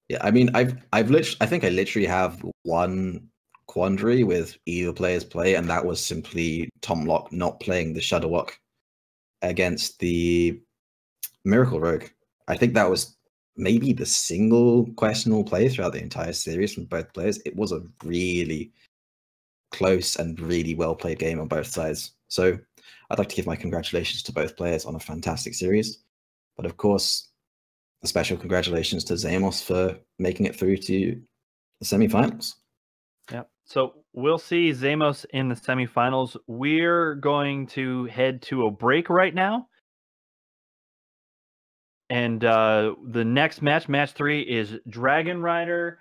Yeah, I mean, I think I literally have one quandary with either player's play, and that was simply Tomlok not playing the Shudderwock against the Miracle Rogue. I think that was maybe the single questionable play throughout the entire series from both players. It was a really close and really well played game on both sides. So I'd like to give my congratulations to both players on a fantastic series. But of course, a special congratulations to Zamos for making it through to the semifinals. Yeah. So we'll see Zamos in the semifinals. We're going to head to a break right now. And the next match 3, is Dragon Rider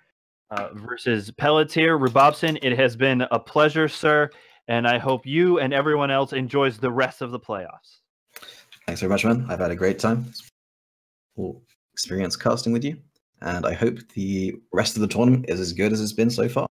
versus Pelletier. Rubobson, it has been a pleasure, sir. And I hope you and everyone else enjoys the rest of the playoffs. Thanks very much, man. I've had a great time. Cool experience casting with you. And I hope the rest of the tournament is as good as it's been so far.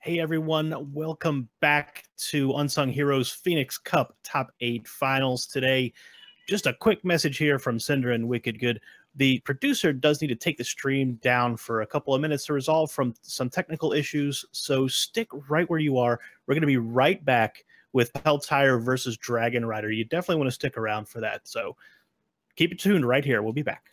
Hey everyone, welcome back to Unsung Heroes Phoenix Cup Top 8 Finals today. Just a quick message here from Cinder and Wicked Good. The producer does need to take the stream down for a couple of minutes to resolve from some technical issues, so stick right where you are. We're going to be right back with Peltire versus Dragon Rider. You definitely want to stick around for that, so keep it tuned right here. We'll be back.